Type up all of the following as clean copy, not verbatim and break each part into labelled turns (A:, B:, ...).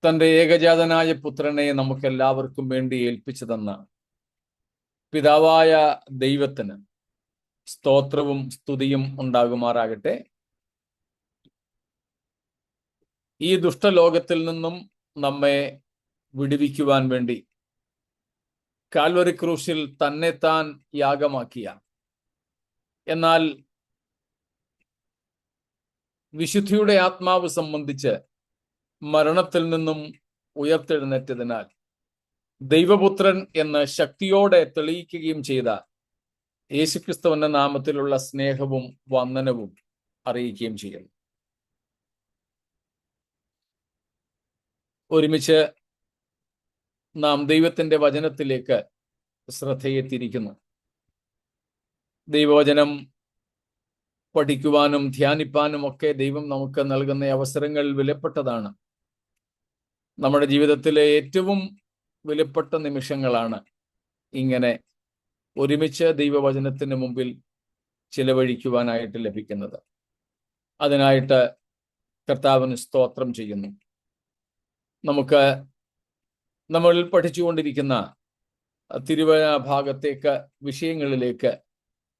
A: തന്റെ ഏകജാതനായ പുത്രനെ നമുക്കെല്ലാവർക്കും വേണ്ടി ഏൽപ്പിച്ചു തന്ന പിതാവായ ദൈവത്തിന് സ്തോത്രവും സ്തുതിയും ഉണ്ടാകുമാറാകട്ടെ. ഈ ദുഷ്ടലോകത്തിൽ നിന്നും നമ്മെ വിടുവിക്കുവാൻ വേണ്ടി കാൽവരി ക്രൂശിൽ തന്നെത്താൻ യാഗമാക്കിയ, എന്നാൽ വിശുദ്ധിയുടെ ആത്മാവ് സംബന്ധിച്ച് മരണത്തിൽ നിന്നും ഉയർത്തെഴുന്നേറ്റതിനാൽ ദൈവപുത്രൻ എന്ന് ശക്തിയോടെ തെളിയിക്കുകയും ചെയ്ത യേശുക്രിസ്തുവിന്റെ നാമത്തിലുള്ള സ്നേഹവും വന്ദനവും അറിയിക്കുകയും ചെയ്യുന്നു. ഒരുമിച്ച് നാം ദൈവത്തിന്റെ വചനത്തിലേക്ക് ശ്രദ്ധയെ തിരിക്കുന്നു. ദൈവവചനം പഠിക്കുവാനും ധ്യാനിപ്പാനും ഒക്കെ ദൈവം നമുക്ക് നൽകുന്ന അവസരങ്ങൾ വിലപ്പെട്ടതാണ്. നമ്മുടെ ജീവിതത്തിലെ ഏറ്റവും വിലപ്പെട്ട നിമിഷങ്ങളാണ് ഇങ്ങനെ ഒരുമിച്ച് ദൈവവചനത്തിന് മുമ്പിൽ ചിലവഴിക്കുവാനായിട്ട് ലഭിക്കുന്നത്. അതിനായിട്ട് കർത്താവിന് സ്തോത്രം ചെയ്യുന്നു. നമുക്ക് നമ്മൾ പഠിച്ചുകൊണ്ടിരിക്കുന്ന തിരുവചന ഭാഗത്തേക്ക്, വിഷയങ്ങളിലേക്ക്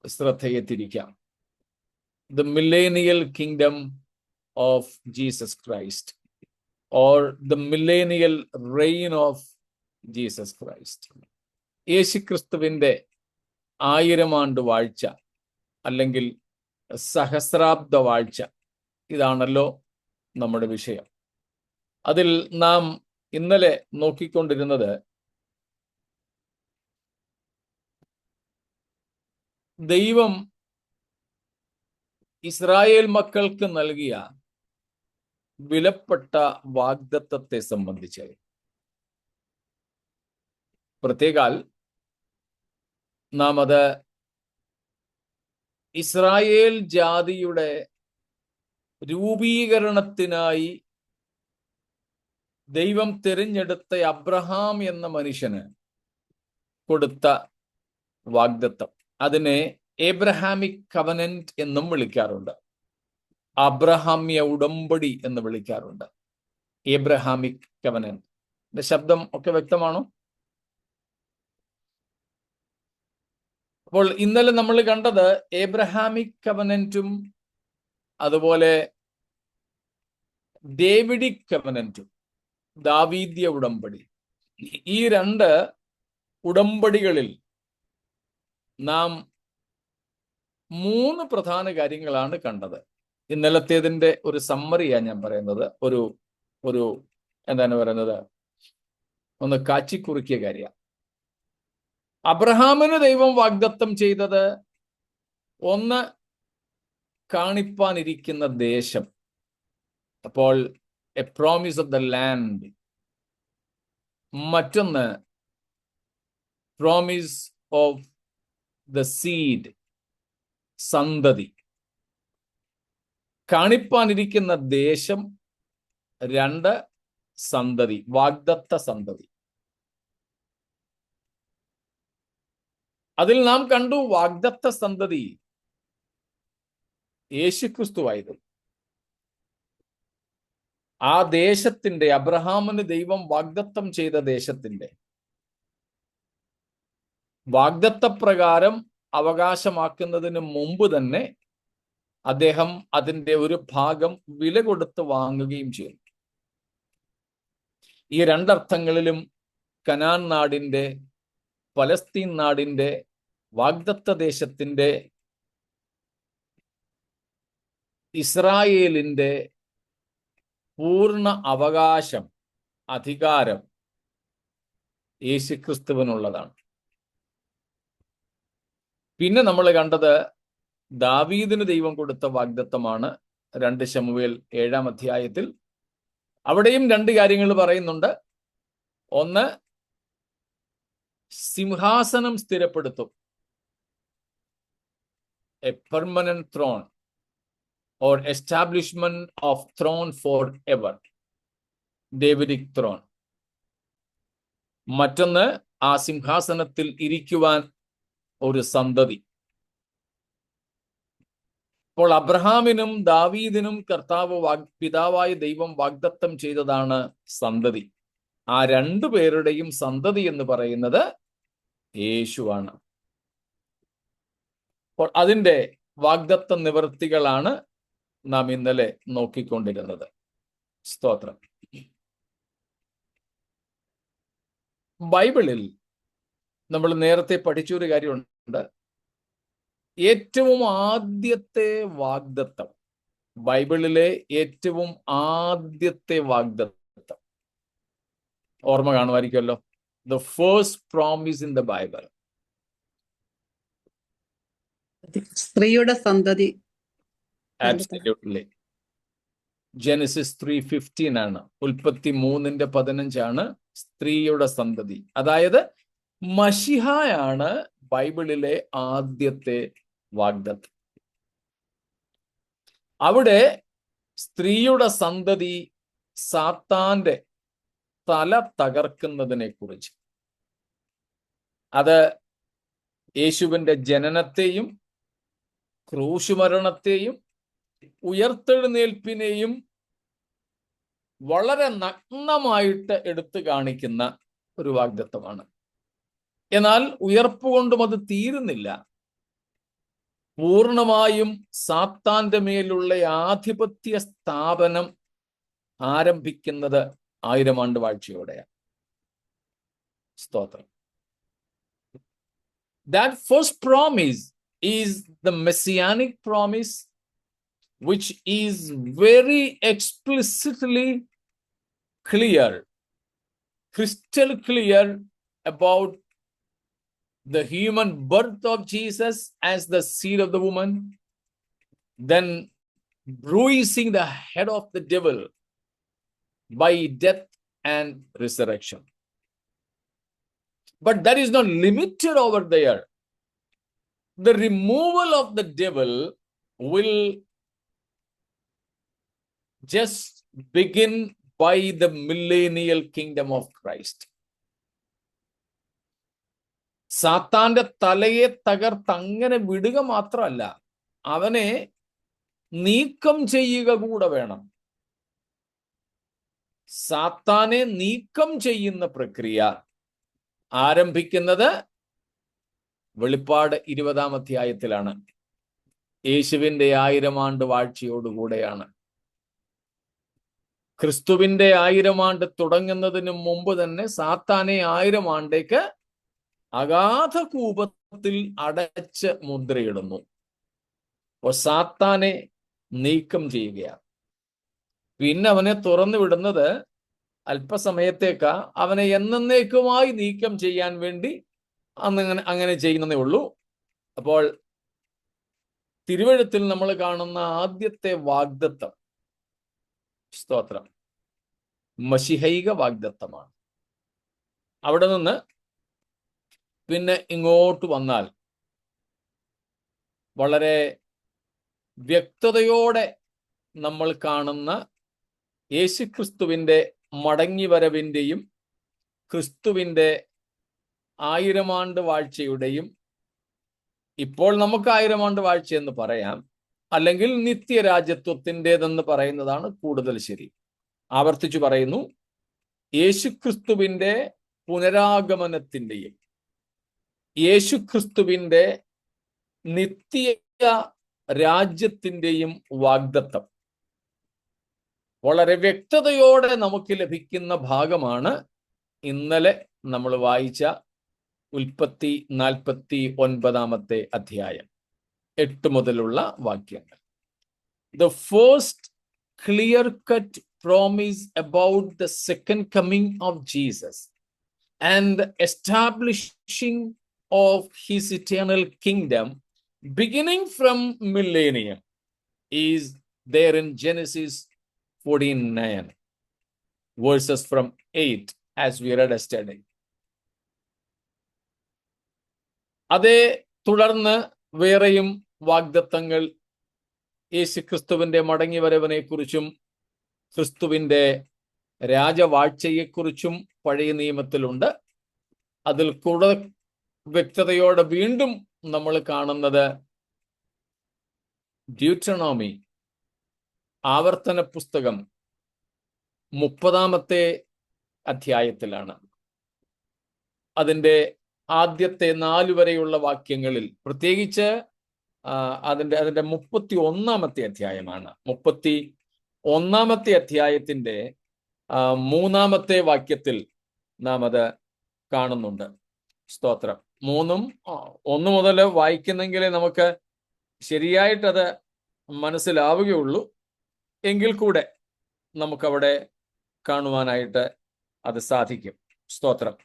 A: ശ്രദ്ധയെ തിരിക്കാം. The millennial kingdom of Jesus Christ, or the millennial reign of Jesus Christ. യേശുക്രിസ്തുവിന്റെ 1000 ആണ്ട് വാഴ്ച അല്ലെങ്കിൽ സഹസ്രാബ്ദ വാഴ്ച, ഇതാണല്ലോ നമ്മുടെ വിഷയം. അതിൽ നാം ഇന്നലെ നോക്കിക്കൊണ്ടിരുന്നത് ദൈവം ഇസ്രായേൽ മക്കൾക്ക് നൽകിയ വിലപ്പെട്ട വാഗ്ദത്തത്തെ സംബന്ധിച്ച്. പ്രത്യേകാൽ നാം അത് ഇസ്രായേൽ ജാതിയുടെ രൂപീകരണത്തിനായി ദൈവം തിരഞ്ഞെടുത്ത അബ്രഹാം എന്ന മനുഷ്യന് കൊടുത്ത വാഗ്ദത്തം, അതിനെ ഏബ്രഹാമിക് കവനന്റ് എന്നും വിളിക്കാറുണ്ട്. അബ്രഹാമ്യ ഉടമ്പടി എന്ന് വിളിക്കാറുണ്ട്. ഏബ്രഹാമിക് കവനന്റ്. എന്റെ ശബ്ദം ഒക്കെ വ്യക്തമാണോ? അപ്പോൾ ഇന്നലെ നമ്മൾ കണ്ടത് ഏബ്രഹാമിക് കവനന്റും അതുപോലെ ഡേവിഡിക് കവനന്റും, ദാവീദ്യ ഉടമ്പടി. ഈ 2 ഉടമ്പടികളിൽ നാം 3 പ്രധാന കാര്യങ്ങളാണ് കണ്ടത്. ഇന്നലത്തേതിന്റെ ഒരു സമ്മറിയാണ് ഞാൻ പറയുന്നത്. ഒരു എന്താണ് പറയുന്നത്, ഒന്ന് കാച്ചിക്കുറുക്കിയ കാര്യം. അബ്രഹാമിന് ദൈവം വാഗ്ദത്തം ചെയ്തത്, ഒന്ന് കാണിപ്പാനിരിക്കുന്ന ദേശം, അപ്പോൾ A promise of the land. മറ്റൊന്ന് പ്രോമിസ് ഓഫ് ദ സീഡ്, സന്തതി. കാണിപ്പാനിരിക്കുന്ന ദേശം, 2 സന്തതി, വാഗ്ദത്ത സന്തതി. അതിൽ നാം കണ്ടു വാഗ്ദത്ത സന്തതി യേശുക്രിസ്തുവായിരുന്നു. ആ ദേശത്തിന്റെ, അബ്രഹാമിന് ദൈവം വാഗ്ദത്തം ചെയ്ത ദേശത്തിന്റെ വാഗ്ദത്തപ്രകാരം അവകാശമാക്കുന്നതിന് മുമ്പ് തന്നെ അദ്ദേഹം അതിന്റെ ഒരു ഭാഗം വില കൊടുത്ത് വാങ്ങുകയും ചെയ്തു. ഈ 2 അർത്ഥങ്ങളിലും കനാൻ നാടിന്റെ, പലസ്തീൻ നാടിന്റെ, വാഗ്ദത്ത ദേശത്തിന്റെ, ഇസ്രായേലിന്റെ പൂർണ്ണ അവകാശം, അധികാരം യേശുക്രിസ്തുവിനുള്ളതാണ്. പിന്നെ നമ്മൾ കണ്ടത് ദാവീദിന് ദൈവം കൊടുത്ത വാഗ്ദത്തമാണ്. 2 ശമൂവേൽ 7-ാം അധ്യായത്തിൽ അവിടെയും 2 കാര്യങ്ങൾ പറയുന്നുണ്ട്. ഒന്ന്, സിംഹാസനം സ്ഥിരപ്പെടുത്തും, a permanent throne or establishment of throne for ever, Davidic throne. മറ്റൊന്ന്, ആ സിംഹാസനത്തിൽ ഇരിക്കുവാൻ ഒരു സന്തതി. അപ്പോൾ അബ്രഹാമിനും ദാവീദിനും കർത്താവ് പിതാവായ ദൈവം വാഗ്ദത്തം ചെയ്തതാണ് സന്തതി. ആ രണ്ടു പേരുടെയും സന്തതി എന്ന് പറയുന്നത് യേശുവാണ്. അപ്പോൾ അതിൻ്റെ വാഗ്ദത്ത നിവൃത്തികളാണ് നാം ഇന്നലെ നോക്കിക്കൊണ്ടിരുന്നത്. സ്തോത്രം. ബൈബിളിൽ നമ്മൾ നേരത്തെ പഠിച്ചൊരു കാര്യമുണ്ട്. ഏറ്റവും ആദ്യത്തെ വാഗ്ദത്തം, ബൈബിളിലെ ഏറ്റവും ആദ്യത്തെ വാഗ്ദത്തം ഓർമ്മ കാണുമായിരിക്കുമല്ലോ. The first promise in the Bible,
B: സ്ത്രീയുടെ സന്തതി.
A: ആബ്സല്യൂട്ട്ലി. ജെനസിസ് 3:15 ആണ്. ഉൽപ്പത്തി 3:15 സ്ത്രീയുടെ സന്തതി. അതായത് മശിഹായാണ് ബൈബിളിലെ ആദ്യത്തെ വാഗ്ദത്തം. അവിടെ സ്ത്രീയുടെ സന്തതി സാത്താന്റെ തല തകർക്കുന്നതിനെ കുറിച്ച്, അത് യേശുവിന്റെ ജനനത്തെയും ക്രൂശുമരണത്തെയും ഉയർത്തെഴുന്നേൽപ്പിനെയും വളരെ നഗ്നമായിട്ട് എടുത്തു കാണിക്കുന്ന ഒരു വാഗ്ദത്തമാണ്. എന്നാൽ ഉയർപ്പ് കൊണ്ടും അത് തീരുന്നില്ല. പൂർണ്ണമായും സാത്താന്റെ മേലുള്ള ആധിപത്യ സ്ഥാപനം ആരംഭിക്കുന്നത് 1000 ആണ്ട് വാഴ്ചയോടെയാണ്. സ്തോത്രം. That first promise is the messianic promise, which is very explicitly clear, crystal clear about the human birth of Jesus as the seed of the woman, then bruising the head of the devil by death and resurrection. But that is not limited over there. The removal of the devil will just begin by the millennial kingdom of Christ. സാത്താന്റെ തലയെ തകർത്തങ്ങനെ വിടുക മാത്രമല്ല, അവനെ നീക്കം ചെയ്യുക കൂടെ വേണം. സാത്താനെ നീക്കം ചെയ്യുന്ന പ്രക്രിയ ആരംഭിക്കുന്നത് വെളിപ്പാട് 20-ാം അധ്യായത്തിലാണ്. യേശുവിന്റെ 1000 ആണ്ട് വാഴ്ചയോടുകൂടെയാണ്. ക്രിസ്തുവിന്റെ 1000 ആണ്ട് തുടങ്ങുന്നതിന് മുമ്പ് തന്നെ സാത്താനെ 1000 ആണ്ടേക്ക് അഗാധ കൂപത്തിൽ അടച്ച് മുദ്രയിടുന്നു. അപ്പോൾ സാത്താനെ നീക്കം ചെയ്യുകയാണ്. പിന്നെ അവനെ തുറന്നു വിടുന്നത് അല്പസമയത്തേക്ക് അവനെ എന്നേക്കുമായി നീക്കം ചെയ്യാൻ വേണ്ടി അങ്ങനെ ചെയ്യുന്നതേ ഉള്ളൂ. അപ്പോൾ തിരുവെഴുത്തിൽ നമ്മൾ കാണുന്ന ആദ്യത്തെ വാഗ്ദത്തം, സ്തോത്രം, മശിഹൈക വാഗ്ദത്തമാണ്. അവിടെ നിന്ന് പിന്നെ ഇങ്ങോട്ട് വന്നാൽ വളരെ വ്യക്തതയോടെ നമ്മൾ കാണുന്ന യേശുക്രിസ്തുവിന്റെ മടങ്ങിവരവിൻ്റെയും ക്രിസ്തുവിന്റെ 1000 ആണ്ട് വാഴ്ചയുടെയും, ഇപ്പോൾ നമുക്ക് 1000 ആണ്ട് വാഴ്ച എന്ന് പറയാം, അല്ലെങ്കിൽ നിത്യരാജ്യത്വത്തിൻ്റെതെന്ന് പറയുന്നതാണ് കൂടുതൽ ശരി. ആവർത്തിച്ചു പറയുന്നു, യേശുക്രിസ്തുവിന്റെ പുനരാഗമനത്തിൻ്റെയും യേശുക്രിസ്തുവിന്റെ നിത്യ രാജ്യത്തിൻ്റെയും വാഗ്ദത്തം വളരെ വ്യക്തതയോടെ നമുക്ക് ലഭിക്കുന്ന ഭാഗമാണ് ഇന്നലെ നമ്മൾ വായിച്ച ഉൽപ്പത്തി 49-ാമത്തെ അധ്യായം 8 മുതലുള്ള വാക്യങ്ങൾ. The first clear-cut promise about the second coming of Jesus and establishing of his eternal kingdom beginning from millennium is there in Genesis 49 verses from 8 as we read yesterday. അതേ തുടർന്ന് വേറെയും വാഗ്ദത്തങ്ങൾ യേശുക്രിസ്തുവിന്റെ മടങ്ങിവരവിനെ കുറിച്ചും ക്രിസ്തുവിന്റെ രാജവാഴ്ചയെക്കുറിച്ചും പഴയ നിയമത്തിലുണ്ട്. അതിൽ കൂടുതൽ വ്യക്തതയോടെ വീണ്ടും നമ്മൾ കാണുന്നത് ഡ്യൂട്രോണോമി ആവർത്തന പുസ്തകം 30-ാമത്തെ അധ്യായത്തിലാണ്. അതിൻ്റെ ആദ്യത്തെ 4 വരെയുള്ള വാക്യങ്ങളിൽ, പ്രത്യേകിച്ച് അതിൻ്റെ 31-ാമത്തെ അധ്യായമാണ്. 31-ാമത്തെ അധ്യായത്തിൻ്റെ 3-ാമത്തെ വാക്യത്തിൽ നാം അത് കാണുന്നുണ്ട്. സ്തോത്രം. 1 മുതൽ വായിക്കുന്നെങ്കിലേ നമുക്ക് ശരിയായിട്ടത് മനസ്സിലാവുകയുള്ളൂ. എങ്കിൽ കൂടെ നമുക്കവിടെ കാണുവാനായിട്ട് അത് സാധിക്കും. സ്തോത്രം.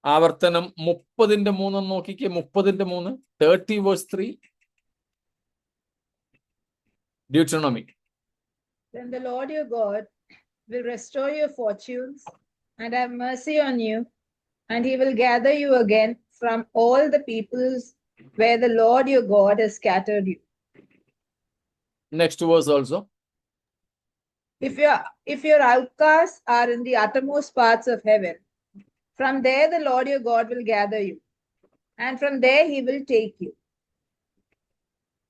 A: ആവർത്തനം 30-3 നോക്കിക്കേ. 30-3, 30 verse 3. Deuteronomy.
C: Then the Lord your God will restore your fortunes and have mercy on you, and he will gather you again from all the peoples where the Lord your God has scattered you.
A: Next verse also.
C: If your outcasts are in the uttermost parts of heaven, from there the Lord your God will gather you, and from there he will take you.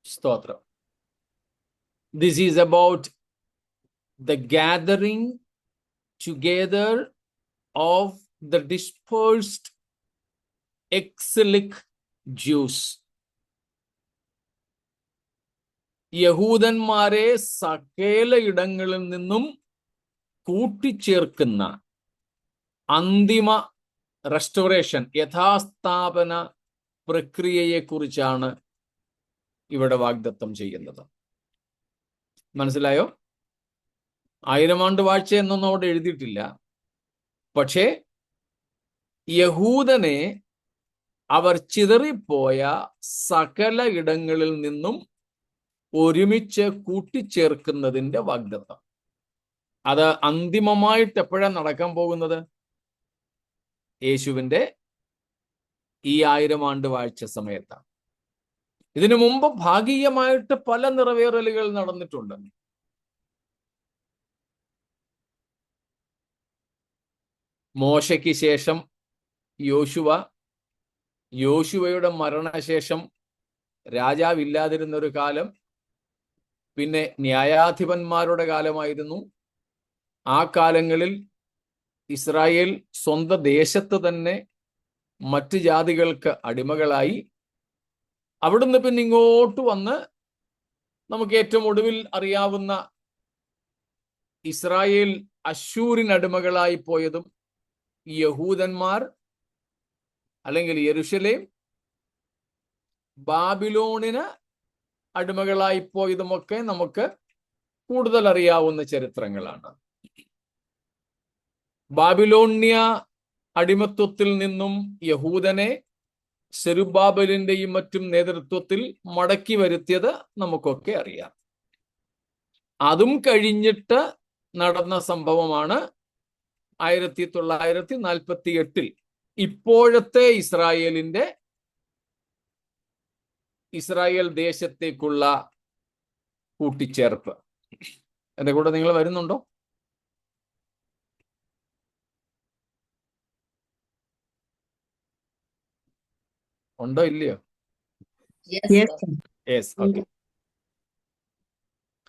A: Stotra. This is about the gathering together of the dispersed exilic Jews. യഹൂദന്മാരെ സകല ഇടങ്ങളിൽ നിന്നും കൂട്ടിച്ചേർക്കുന്ന അന്തിമ restoration, യഥാസ്ഥാപന പ്രക്രിയയെക്കുറിച്ചാണ് ഇവിടെ വാഗ്ദത്തം ചെയ്യുന്നത്. മനസ്സിലായോ? 1000 ആണ്ട് വാഴ്ച എന്നൊന്നും അവിടെ എഴുതിയിട്ടില്ല. പക്ഷേ യഹൂദനെ അവർ ചിതറിപ്പോയ സകല ഇടങ്ങളിൽ നിന്നും ഒരുമിച്ച് കൂട്ടിച്ചേർക്കുന്നതിൻ്റെ വാഗ്ദത്തം. അത് അന്തിമമായിട്ട് എപ്പോഴാണ് നടക്കാൻ പോകുന്നത്? യേശുവിൻ്റെ ഈ 1000 ആണ്ട് വാഴ്ച സമയത്താണ്. ഇതിനു മുമ്പ് ഭാഗികമായിട്ട് പല നിറവേറലുകൾ നടന്നിട്ടുണ്ട്. മോശയ്ക്ക് ശേഷം യോശുവയുടെ മരണശേഷം രാജാവില്ലാതിരുന്നൊരു കാലം, പിന്നെ ന്യായാധിപന്മാരുടെ കാലമായിരുന്നു. ആ കാലങ്ങളിൽ ഇസ്രായേൽ സ്വന്തം ദേശത്ത് തന്നെ മറ്റ് ജാതികൾക്ക് അടിമകളായി. അവിടുന്ന് പിന്നെ ഇങ്ങോട്ട് വന്ന് നമുക്ക് ഏറ്റവും ഒടുവിൽ അറിയാവുന്ന ഇസ്രായേൽ അശ്ശൂരിന് അടിമകളായി പോയതും യഹൂദന്മാർ അല്ലെങ്കിൽ യെരുശലേം ബാബിലോണിന് അടിമകളായി പോയതുമൊക്കെ നമുക്ക് കൂടുതൽ അറിയാവുന്ന ചരിത്രങ്ങളാണ്. ബാബിലോണ്യ അടിമത്വത്തിൽ നിന്നും യഹൂദനെ സെരുബ്ബാബേലിന്റെയും മറ്റും നേതൃത്വത്തിൽ മടക്കി വരുത്തിയത് നമുക്കൊക്കെ അറിയാം. അതും കഴിഞ്ഞിട്ട് നടന്ന സംഭവമാണ് 1948 ഇപ്പോഴത്തെ ഇസ്രായേൽ ദേശത്തേക്കുള്ള കൂട്ടിച്ചേർപ്പ്. എന്റെ കൂടെ നിങ്ങൾ വരുന്നുണ്ടോ? ഉണ്ടോ ഇല്ലയോ? യെസ്. ഓക്കെ.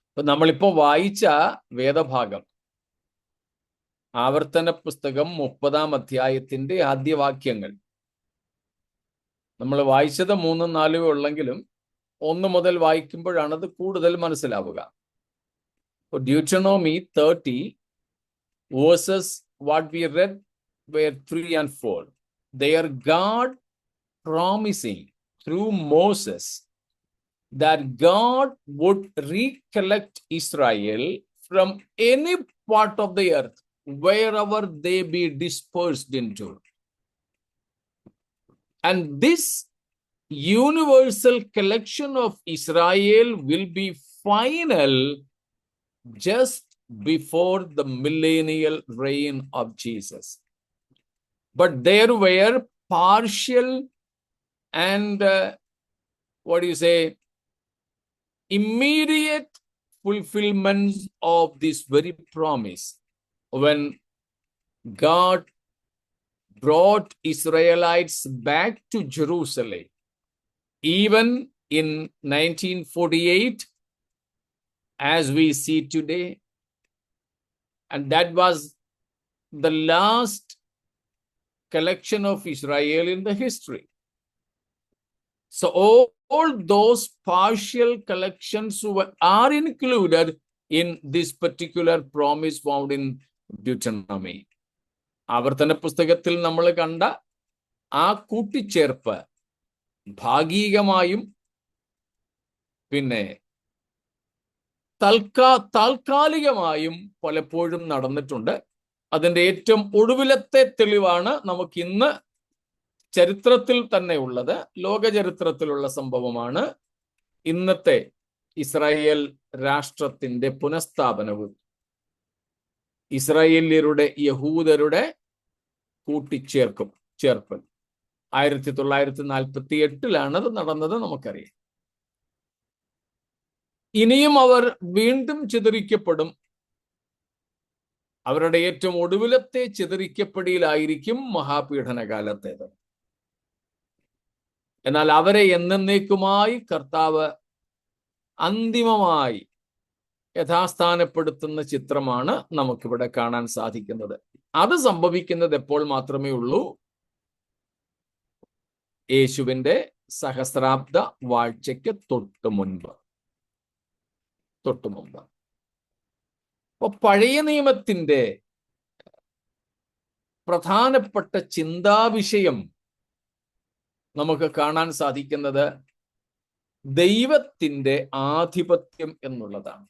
A: അപ്പൊ നമ്മളിപ്പോ വായിച്ച വേദഭാഗം ആവർത്തന പുസ്തകം 30-ാം അധ്യായത്തിന്റെ ആദ്യ വാക്യങ്ങൾ. നമ്മൾ വായിച്ചത് 3, 4 ഉള്ളെങ്കിലും 1 മുതൽ വായിക്കുമ്പോഴാണ് അത് കൂടുതൽ മനസ്സിലാവുക. Deuteronomy 30 verses what we read were 3 and 4. Their God promising through Moses that God would recollect Israel from any part of the earth wherever they be dispersed into. And this universal collection of Israel will be final just before the millennial reign of Jesus. But there were partial and immediate fulfillments of this very promise when God brought Israelites back to Jerusalem, even in 1948, as we see today. And that was the last collection of Israel in the history. So all those partial collections are included in this particular promise found in Deuteronomy. ആവർത്തന പുസ്തകത്തിൽ നമ്മൾ കണ്ട ആ കൂട്ടിച്ചേർപ്പ് ഭാഗികമായും പിന്നെ താൽക്കാലികമായും പലപ്പോഴും നടന്നിട്ടുണ്ട്. അതിന്റെ ഏറ്റവും ഒടുവിലത്തെ തെളിവാണ് നമുക്ക് ഇന്ന് ചരിത്രത്തിൽ തന്നെ ഉള്ളത്, ലോക ചരിത്രത്തിലുള്ള സംഭവമാണ് ഇന്നത്തെ ഇസ്രായേൽ രാഷ്ട്രത്തിന്റെ പുനഃസ്ഥാപനവും ഇസ്രായേല്യരുടെ യഹൂദരുടെ ചേർപ്പൽ 1948 അത് നടന്നത് നമുക്കറിയാം. ഇനിയും അവർ വീണ്ടും ചിതറിക്കപ്പെടും. അവരുടെ ഏറ്റവും ഒടുവിലത്തെ ചിതറിക്കപ്പെടിയിലായിരിക്കും മഹാപീഡന കാലത്തേത്. എന്നാൽ അവരെ എന്നേക്കുമായി കർത്താവ് അന്തിമമായി യഥാസ്ഥാനപ്പെടുത്തുന്ന ചിത്രമാണ് നമുക്കിവിടെ കാണാൻ സാധിക്കുന്നത്. അത് സംഭവിക്കുന്നത് എപ്പോൾ മാത്രമേ ഉള്ളൂ? യേശുവിന്റെ സഹസ്രാബ്ദ വാഴ്ചയ്ക്ക് തൊട്ടു മുൻപ്. അപ്പൊ പഴയ നിയമത്തിന്റെ പ്രധാനപ്പെട്ട ചിന്താവിഷയം നമുക്ക് കാണാൻ സാധിക്കുന്നത് ദൈവത്തിന്റെ ആധിപത്യം എന്നുള്ളതാണ്.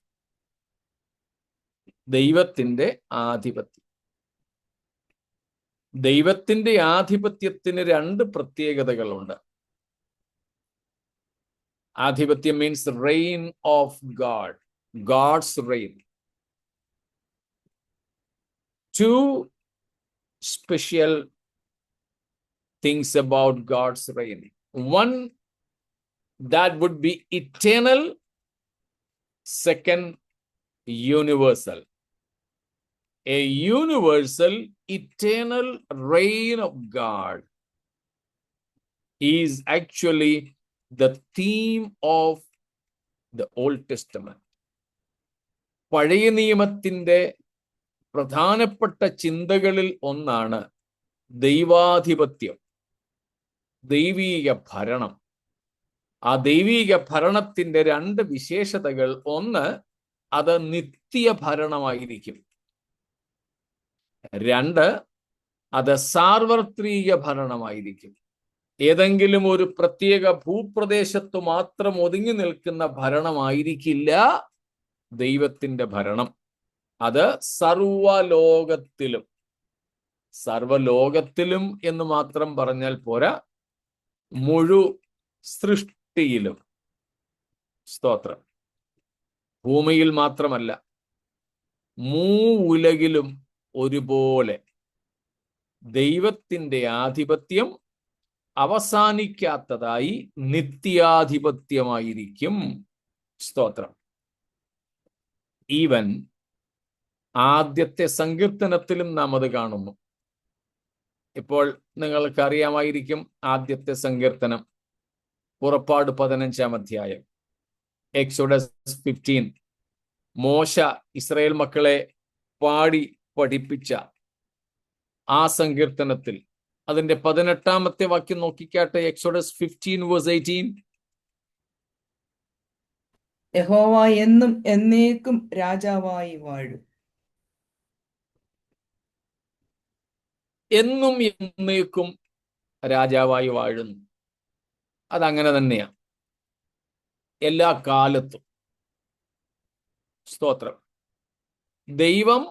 A: ദൈവത്തിന്റെ ആധിപത്യം. ദൈവത്തിന്റെ ആധിപത്യത്തിന് രണ്ട് പ്രത്യേകതകളുണ്ട്. ആധിപത്യം means reign of God, God's reign. Two special things about God's reign. One, that would be eternal. Second, universal. A universal, eternal reign of God is actually the theme of the Old Testament. പഴയ നിയമത്തിന്റെ പ്രധാനപ്പെട്ട ചിന്തകളിൽ ഒന്നാണ് ദൈവാധിപത്യം, ദൈവീക ഭരണം. ആ ദൈവീക ഭരണത്തിന്റെ രണ്ട് വിശേഷതകൾ: ഒന്ന്, അത് നിത്യ ഭരണമായിരിക്കും. രണ്ട്, അത് സാർവത്രിക ഭരണമായിരിക്കും. ഏതെങ്കിലും ഒരു പ്രത്യേക ഭൂപ്രദേശത്ത് മാത്രം ഒതുങ്ങി നിൽക്കുന്ന ഭരണമായിരിക്കില്ല ദൈവത്തിന്റെ ഭരണം. അത് സർവലോകത്തിലും എന്ന് മാത്രം പറഞ്ഞാൽ പോരാ, മുഴു സൃഷ്ടിയിലും. സ്തോത്രം. ഭൂമിയിൽ മാത്രമല്ല, മൂവുലകിലും ഒരുപോലെ ദൈവത്തിന്റെ ആധിപത്യം അവസാനിക്കാത്തതായി നിത്യാധിപത്യമായിരിക്കും. സ്തോത്രം. ഈവൻ ആദ്യത്തെ സങ്കീർത്തനത്തിലും നാം അത് കാണുന്നു. ഇപ്പോൾ നിങ്ങൾക്ക് അറിയാമായിരിക്കും ആദ്യത്തെ സങ്കീർത്തനം, പുറപ്പാട് 15-ാം അധ്യായം, എക്സോഡസ് 15. മോശ ഇസ്രായേൽ മക്കളെ പാടി പഠിപ്പിച്ച ആ സങ്കീർത്തനത്തിൽ അതിന്റെ 18-ാമത്തെ വാക്യം നോക്കിക്കാട്ടെ. എക്സോഡസ് 15:18.
D: യഹോവ എന്നും എന്നേക്കും രാജാവായി വാഴും.
A: എന്നും എന്നേക്കും രാജാവായി വാഴുന്നു. അതങ്ങനെ തന്നെയാണ് എല്ലാ കാലത്തും. സ്തോത്രം. ദൈവം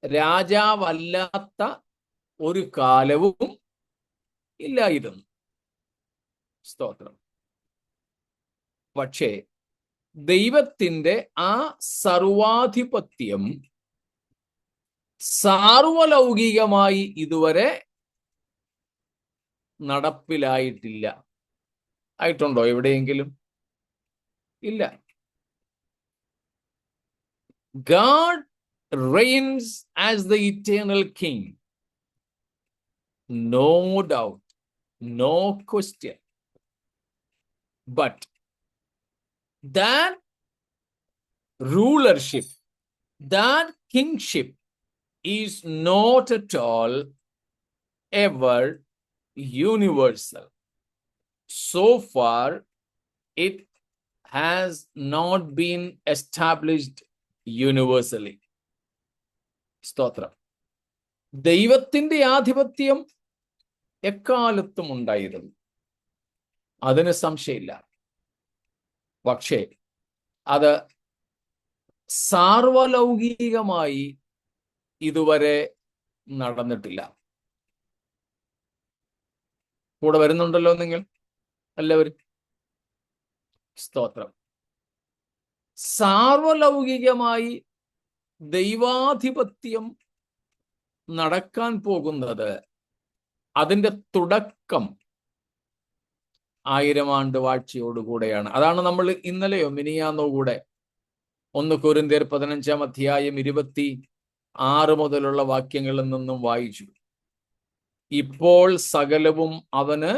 A: രാജാവല്ലാത്ത ഒരു കാലവും ഇല്ലായിരുന്നു. സ്തോത്രം. പക്ഷേ ദൈവത്തിന്റെ ആ സർവാധിപത്യം സാർവലൗകികമായി ഇതുവരെ നടപ്പിലായിട്ടില്ല. ആയിട്ടുണ്ടോ എവിടെയെങ്കിലും? ഇല്ല. God reigns as the eternal king. No doubt, no question. But that rulership, that kingship is not at all ever universal. So far, it has not been established universally. സ്തോത്രം. ദൈവത്തിന്റെ ആധിപത്യം എക്കാലത്തും ഉണ്ടായിരുന്നു, അതിന് സംശയമില്ല. പക്ഷേ അത് സാർവലൗകികമായി ഇതുവരെ നടന്നിട്ടില്ല. കൂടെ വരുന്നുണ്ടല്ലോ നിങ്ങൾ എല്ലാവരും? സ്തോത്രം. സാർവലൗകികമായി ദൈവാധിപത്യം നടക്കാൻ പോകുന്നത്, അതിൻ്റെ തുടക്കം 1000 ആണ്ട് വാഴ്ചയോടുകൂടെയാണ്. അതാണ് നമ്മൾ ഇന്നലെയോ മിനിയാന്നോ കൂടെ 1 കൊരിന്ത്യർ 15-ാം അധ്യായം 26 മുതലുള്ള വാക്യങ്ങളിൽ നിന്നും വായിച്ചു. ഇപ്പോൾ സകലവും അവന്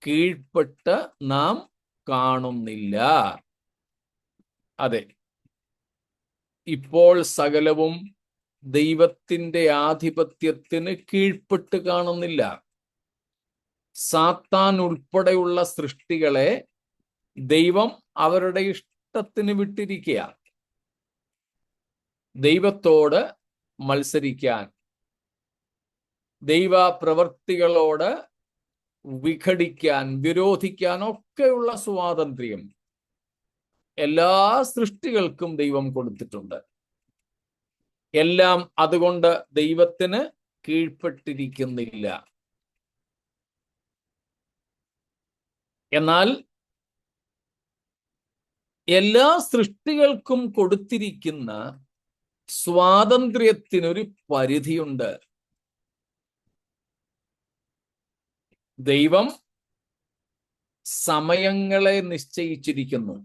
A: കീഴ്പ്പെട്ട് നാം കാണുന്നില്ല. അതെ, ഇപ്പോൾ സകലവും ദൈവത്തിന്റെ ആധിപത്യത്തിന് കീഴ്പ്പെട്ട് കാണുന്നില്ല. സാത്താൻ ഉൾപ്പെടെയുള്ള സൃഷ്ടികളെ ദൈവം അവരുടെ ഇഷ്ടത്തിന് വിട്ടിരിക്കുക. ദൈവത്തോട് മത്സരിക്കാൻ, ദൈവ പ്രവർത്തികളോട് വിഘടിക്കാൻ, വിരോധിക്കാൻ ഒക്കെയുള്ള സ്വാതന്ത്ര്യം എല്ലാ സൃഷ്ടികൾക്കും ദൈവം കൊടുത്തിട്ടുണ്ട്. എല്ലാം അതുകൊണ്ട് ദൈവത്തിന് കീഴ്പ്പെട്ടിരിക്കുന്നില്ല. എന്നാൽ എല്ലാ സൃഷ്ടികൾക്കും കൊടുത്തിരിക്കുന്ന സ്വാതന്ത്ര്യത്തിനൊരു പരിധിയുണ്ട്. ദൈവം സമയങ്ങളെ നിശ്ചയിച്ചിരിക്കുന്നു.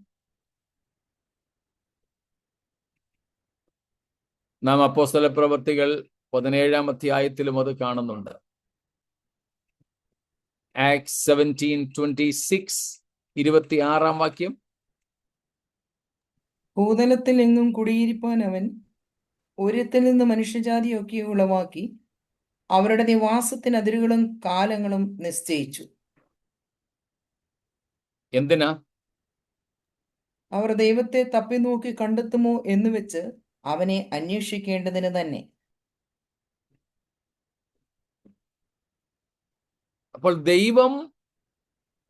A: നാം അപ്പോസ്തല പ്രവൃത്തികൾ 17-ാം അധ്യായത്തിലും അത് കാണുന്നുണ്ട്. ആക്ട്സ് 17:26, 26-ാം വാക്യം.
D: ഭൂതലത്തിൽ എങ്ങും കുടിയിരിപ്പാൻ അവൻ ഒരുത്തിൽ നിന്ന് മനുഷ്യജാതിയൊക്കെ ഉളവാക്കി അവരുടെ നിവാസത്തിന് അതിരുകളും കാലങ്ങളും നിശ്ചയിച്ചു.
A: എന്തിനാ?
D: അവർ ദൈവത്തെ തപ്പി നോക്കി കണ്ടെത്തുമോ എന്ന് വെച്ച് അവനെ അന്വേഷിക്കേണ്ടതിന് തന്നെ.
A: അപ്പോൾ ദൈവം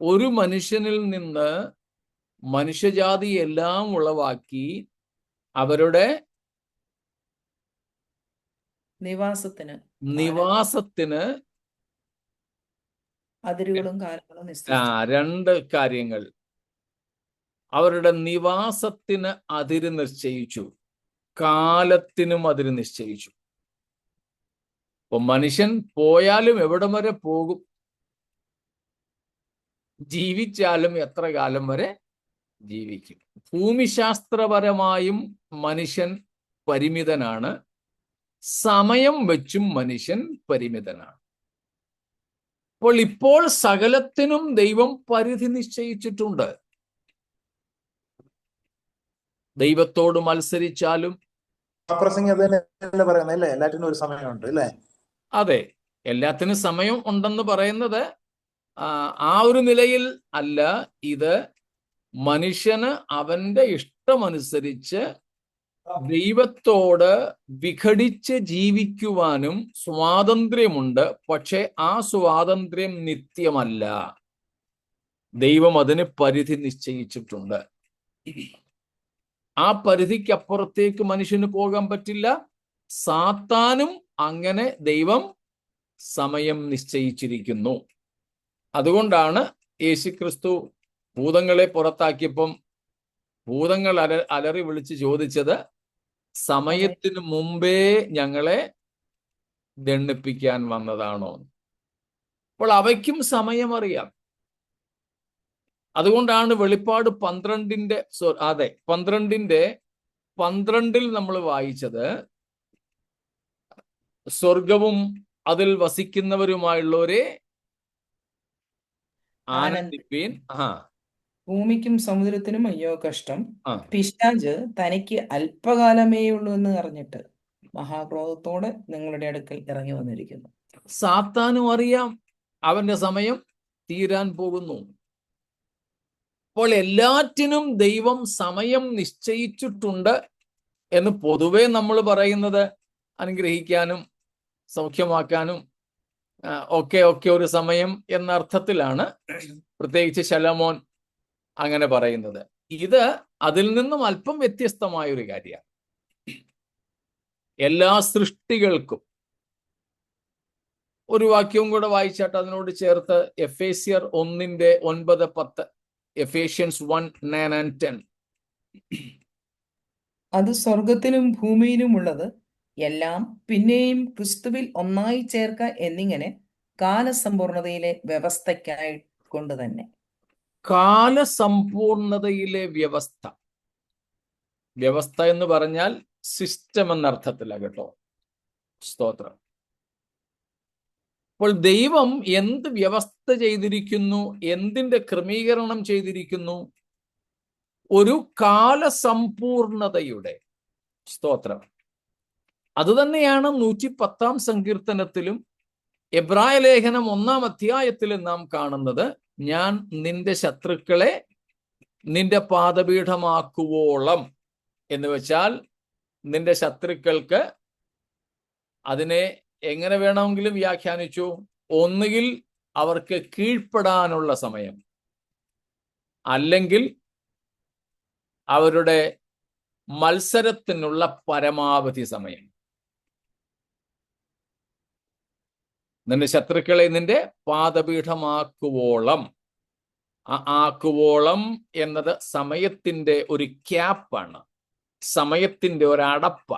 A: ഒരു മനുഷ്യനിൽ നിന്ന് മനുഷ്യജാതി എല്ലാം ഉളവാക്കി അവരുടെ
D: നിവാസത്തിന് അതിരുകളും കാലങ്ങളും നിശ്ചയിച്ചു.
A: 2 കാര്യങ്ങൾ. അവരുടെ നിവാസത്തിന് അതിര് നിശ്ചയിച്ചു, കാലത്തിനും അതിര് നിശ്ചയിച്ചു. അപ്പൊ മനുഷ്യൻ പോയാലും എവിടം വരെ പോകും, ജീവിച്ചാലും എത്ര കാലം വരെ ജീവിക്കും. ഭൂമിശാസ്ത്രപരമായും മനുഷ്യൻ പരിമിതനാണ്, സമയം വെച്ചും മനുഷ്യൻ പരിമിതനാണ്. ഇപ്പോൾ സകലത്തിനും ദൈവം പരിധി നിശ്ചയിച്ചിട്ടുണ്ട്. ദൈവത്തോട് മത്സരിച്ചാലും,
E: എല്ലാറ്റിനും ഒരു സമയമുണ്ട് അല്ലേ?
A: അതെ, എല്ലാത്തിനും സമയം ഉണ്ടെന്ന് പറയുന്നത് ആ ഒരു നിലയിൽ അല്ല. ഇത് മനുഷ്യന് അവന്റെ ഇഷ്ടമനുസരിച്ച് ദൈവത്തോട് വിഘടിച്ച് ജീവിക്കുവാനും സ്വാതന്ത്ര്യമുണ്ട്. പക്ഷെ ആ സ്വാതന്ത്ര്യം നിത്യമല്ല. ദൈവം അതിന് പരിധി നിശ്ചയിച്ചിട്ടുണ്ട്. ആ പരിധിക്കപ്പുറത്തേക്ക് മനുഷ്യന് പോകാൻ പറ്റില്ല. സാത്താനും അങ്ങനെ ദൈവം സമയം നിശ്ചയിച്ചിരിക്കുന്നു. അതുകൊണ്ടാണ് യേശുക്രിസ്തു ഭൂതങ്ങളെ പുറത്താക്കിയപ്പം ഭൂതങ്ങൾ അലറി വിളിച്ച് ചോദിച്ചത്, സമയത്തിന് മുമ്പേ ഞങ്ങളെ ദണ്ഡിപ്പിക്കാൻ വന്നതാണോ? അപ്പോൾ അവയ്ക്കും സമയമറിയാം. അതുകൊണ്ടാണ് വെളിപ്പാട് 12-ൽ നമ്മൾ വായിച്ചത്, സ്വർഗവും അതിൽ വസിക്കുന്നവരുമായുള്ളവരെ ആനന്ദിപ്പീൻ.
D: ഭൂമിക്കും സമുദ്രത്തിനും അയ്യോ കഷ്ടം.
A: ആ
D: പിശാച് തനിക്ക് അല്പകാലമേയുള്ളൂ എന്ന് അറിഞ്ഞിട്ട് മഹാക്രോധത്തോടെ നിങ്ങളുടെ അടുക്കൽ ഇറങ്ങി വന്നിരിക്കുന്നു.
A: സാത്താനും അറിയാം അവന്റെ സമയം തീരാൻ പോകുന്നു. അപ്പോൾ എല്ലാറ്റിനും ദൈവം സമയം നിശ്ചയിച്ചിട്ടുണ്ട് എന്ന് പൊതുവെ നമ്മൾ പറയുന്നത് അനുഗ്രഹിക്കാനും സൗഖ്യമാക്കാനും ഒക്കെ ഒരു സമയം എന്ന അർത്ഥത്തിലാണ് പ്രത്യേകിച്ച് ശലോമോൻ അങ്ങനെ പറയുന്നത്. ഇത് അതിൽ നിന്നും അല്പം വ്യത്യസ്തമായൊരു കാര്യമാണ്. എല്ലാ സൃഷ്ടികൾക്കും ഒരു വാക്യവും കൂടെ വായിച്ചാട്ട് അതിനോട് ചേർത്ത് എഫേസ്യർ 1:9-10, Ephesians 1:9 and 10.
D: അത് സ്വർഗത്തിലും ഭൂമിയിലുമുള്ളത് എല്ലാം പിന്നെയും ക്രിസ്തുവിൽ ഒന്നായി ചേർക്ക എന്നിങ്ങനെ കാലസമ്പൂർണതയിലെ വ്യവസ്ഥയ്ക്കായി കൊണ്ട് തന്നെ.
A: കാലസമ്പൂർണതയിലെ വ്യവസ്ഥ. വ്യവസ്ഥ എന്ന് പറഞ്ഞാൽ സിസ്റ്റം എന്നർത്ഥത്തിലാണ് കേട്ടോ. സ്തോത്രം. അപ്പോൾ ദൈവം എന്ത് വ്യവസ്ഥ ചെയ്തിരിക്കുന്നു, എന്തിന്റെ ക്രമീകരണം ചെയ്തിരിക്കുന്നു? ഒരു കാലസമ്പൂർണതയുടെ. സ്തോത്രം. അതുതന്നെയാണ് 110 സങ്കീർത്തനത്തിലും എബ്രായ ലേഖനം 1 അധ്യായത്തിലും നാം കാണുന്നത്. ഞാൻ നിന്റെ ശത്രുക്കളെ നിന്റെ പാദപീഠമാക്കുവോളം എന്ന് വെച്ചാൽ നിന്റെ ശത്രുക്കൾക്ക് അതിനെ എങ്ങനെ വേണമെങ്കിലും വ്യാഖ്യാനിച്ചു. ഒന്നുകിൽ അവർക്ക് കീഴ്പ്പെടാനുള്ള സമയം, അല്ലെങ്കിൽ അവരുടെ മത്സരത്തിനുള്ള പരമാവധി സമയം. നിന്റെ ശത്രുക്കളെ നിന്റെ പാദപീഠമാക്കുവോളം. ആക്കുവോളം എന്നത് സമയത്തിന്റെ ഒരു ക്യാപ്പാണ്, സമയത്തിന്റെ ഒരടപ്പ,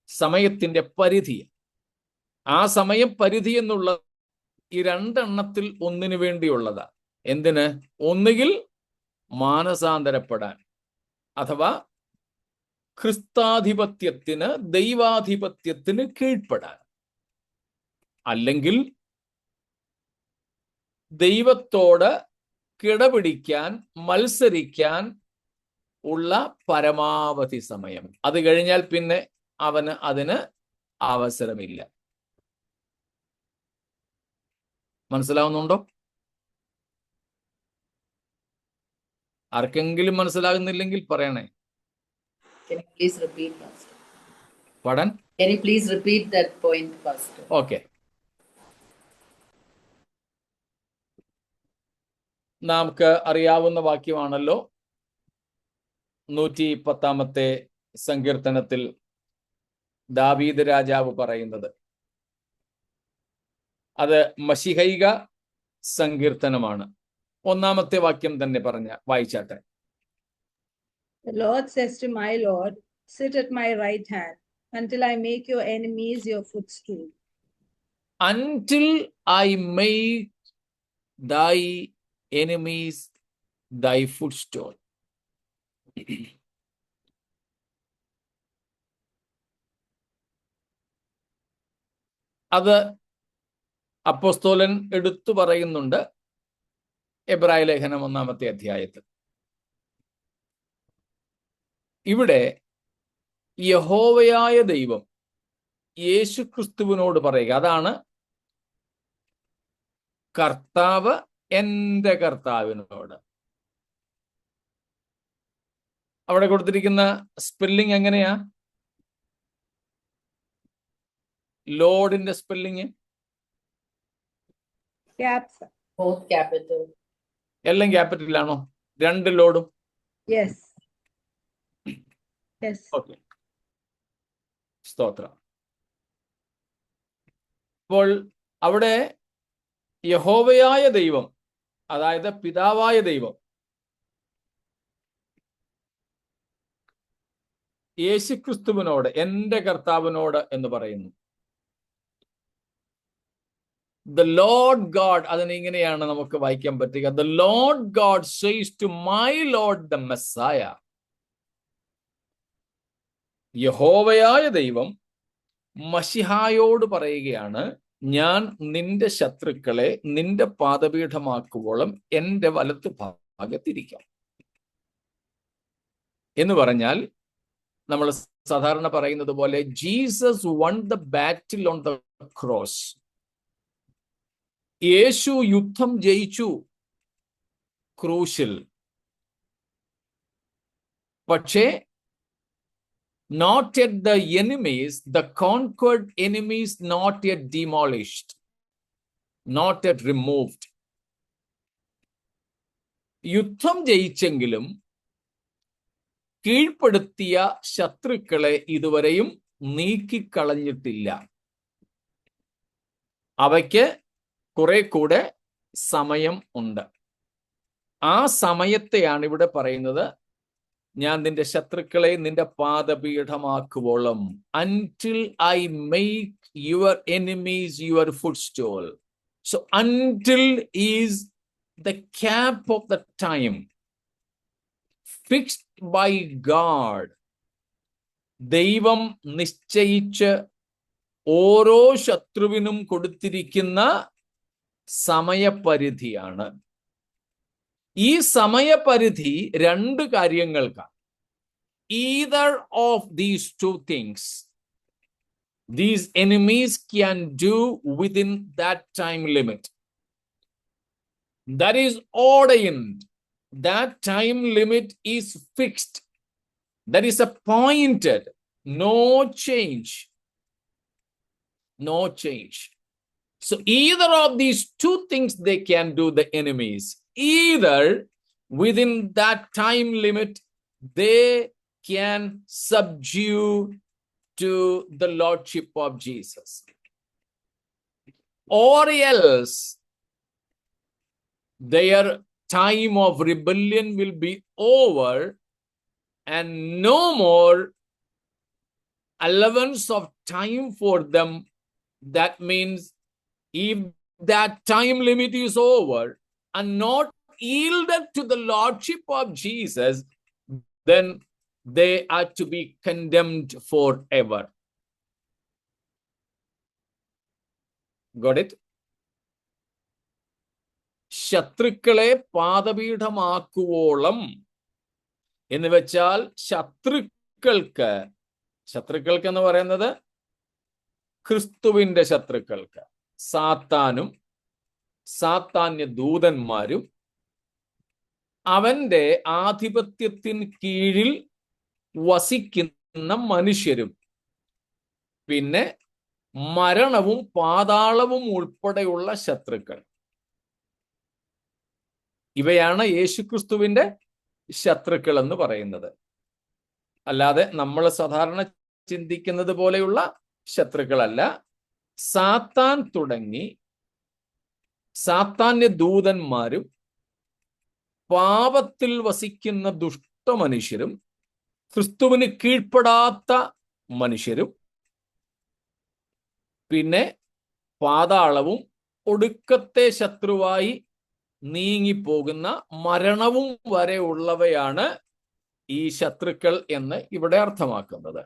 A: സമയത്തിന്റെ പരിധി. ആ സമയം പരിധി എന്നുള്ള ഈ രണ്ടെണ്ണത്തിൽ ഒന്നിനു വേണ്ടിയുള്ളതാ. എന്തിന്? ഒന്നുകിൽ മാനസാന്തരപ്പെടാൻ, അഥവാ ക്രിസ്താധിപത്യത്തിന്, ദൈവാധിപത്യത്തിന് കീഴ്പ്പെടാൻ, അല്ലെങ്കിൽ ദൈവത്തോട് കിടപിടിക്കാൻ, മത്സരിക്കാൻ ഉള്ള പരമാവധി സമയം. അത് കഴിഞ്ഞാൽ പിന്നെ അവന് അതിന് അവസരമില്ല. മനസ്സിലാവുന്നുണ്ടോ? ആർക്കെങ്കിലും മനസ്സിലാകുന്നില്ലെങ്കിൽ പറയണേ.
B: Can you please repeat, Pastor?
A: പഠൻ.
B: Can you please repeat that point, Pastor?
A: Okay. നമുക്ക് അറിയാവുന്ന വാക്യമാണല്ലോ. 110 സങ്കീർത്തനത്തിൽ ദാവീദ് രാജാവ് പറയുന്നത്. അത് മശിഹൈക സങ്കീർത്തനമാണ്. 1 വാക്യം തന്നെ വായിച്ചാട്ടെ.
C: The Lord says to my Lord, sit at my right hand until I make your enemies your footstool.
A: Until I make thy enemies thy footstool. അത് അപ്പോസ്തലൻ എടുത്തു പറയുന്നുണ്ട് എബ്രായ ലേഖനം 1 അധ്യായത്തിൽ. ഇവിടെ യഹോവയായ ദൈവം യേശുക്രിസ്തുവിനോട് പറയുക. അതാണ് കർത്താവ് എൻ്റെ കർത്താവിനോട്. അവിടെ കൊടുത്തിരിക്കുന്ന സ്പെല്ലിംഗ് എങ്ങനെയാ? ലോർഡിന്റെ സ്പെല്ലിംഗ്
B: Both capital.
A: എല്ലാം ക്യാപിറ്റലാണോ? 2 ലോഡും?
C: Yes. Yes.
A: ഓക്കെ. സ്തോത്രം. അപ്പോൾ അവിടെ യഹോവയായ ദൈവം, അതായത് പിതാവായ ദൈവം, യേശുക്രിസ്തുവിനോട്, എൻ്റെ കർത്താവിനോട് എന്ന് പറയുന്നു. The Lord God, അതിനിങ്ങനെയാണ് നമുക്ക് വായിക്കാൻ പറ്റുക. The Lord God says to my Lord the Messiah. യഹോവയായ ദൈവം മശിഹായോട് പറയുകയാണ്, ഞാൻ നിന്റെ ശത്രുക്കളെ നിന്റെ പാദപീഠമാക്കുവോളം എൻ്റെ വലത്ത് ഭാഗത്തിരിക്കാം. എന്ന് പറഞ്ഞാൽ നമ്മൾ സാധാരണ പറയുന്നത് പോലെ Jesus won the battle on the cross. യേശു യുദ്ധം ജയിച്ചു ക്രൂശിൽ. പക്ഷേ not yet the enemies, the conquered enemies, not yet demolished, not yet removed. യുദ്ധം ജയിച്ചെങ്കിലും കീഴ്പ്പെടുത്തിയ ശത്രുക്കളെ ഇതുവരെയും നീക്കിക്കളഞ്ഞിട്ടില്ല. അവയ്ക്ക് കുറെ കൂടെ സമയം ഉണ്ട്. ആ സമയത്തെയാണ് ഇവിടെ പറയുന്നത്, ഞാൻ നിന്റെ ശത്രുക്കളെ നിന്റെ പാദപീഠമാക്കുവോളം. until I make your enemies your footstool. So until is the cap of the time fixed by God. ദൈവം നിശ്ചയിച്ച് ഓരോ ശത്രുവിനും കൊടുത്തിരിക്കുന്ന സമയപരിധിയാണ്. ഈ സമയപരിധി രണ്ട് കാര്യങ്ങൾക്കാണ്. Either of these two things these enemies can do within that time limit. That is ordained. That time limit is fixed. That is appointed. No change. No change. So either of these two things they can do, the enemies. Either within that time limit they can subdue to the lordship of Jesus, or else their time of rebellion will be over and no more allowance of time for them. That means if that time limit is over and not yielded to the lordship of Jesus, then they are to be condemned forever. Got it? ശത്രുക്കളെ പാദപീഠമാക്കുവോളം എന്ന് വെച്ചാൽ ശത്രുക്കൾക്ക് എന്ന് പറയുന്നത് ക്രിസ്തുവിന്റെ ശത്രുക്കൾക്ക്, സാത്താനും സാത്താന്യ ദൂതന്മാരും അവന്റെ ആധിപത്യത്തിന് കീഴിൽ വസിക്കുന്ന മനുഷ്യരും, പിന്നെ മരണവും പാതാളവും ഉൾപ്പെടെയുള്ള ശത്രുക്കൾ. ഇവയാണ് യേശുക്രിസ്തുവിന്റെ ശത്രുക്കൾ എന്ന് പറയുന്നത്. അല്ലാതെ നമ്മൾ സാധാരണ ചിന്തിക്കുന്നത് പോലെയുള്ള ശത്രുക്കളല്ല. സാത്താൻ തുടങ്ങി സാത്താന്യ ദൂതന്മാരും പാപത്തിൽ വസിക്കുന്ന ദുഷ്ടമനുഷ്യരും ക്രിസ്തുവിന് കീഴ്പ്പെടാത്ത മനുഷ്യരും പിന്നെ പാതാളവും ഒടുക്കത്തെ ശത്രുവായി നീങ്ങിപ്പോകുന്ന മരണവും വരെ ഉള്ളവയാണ് ഈ ശത്രുക്കൾ എന്ന് ഇവിടെ അർത്ഥമാക്കുന്നത്.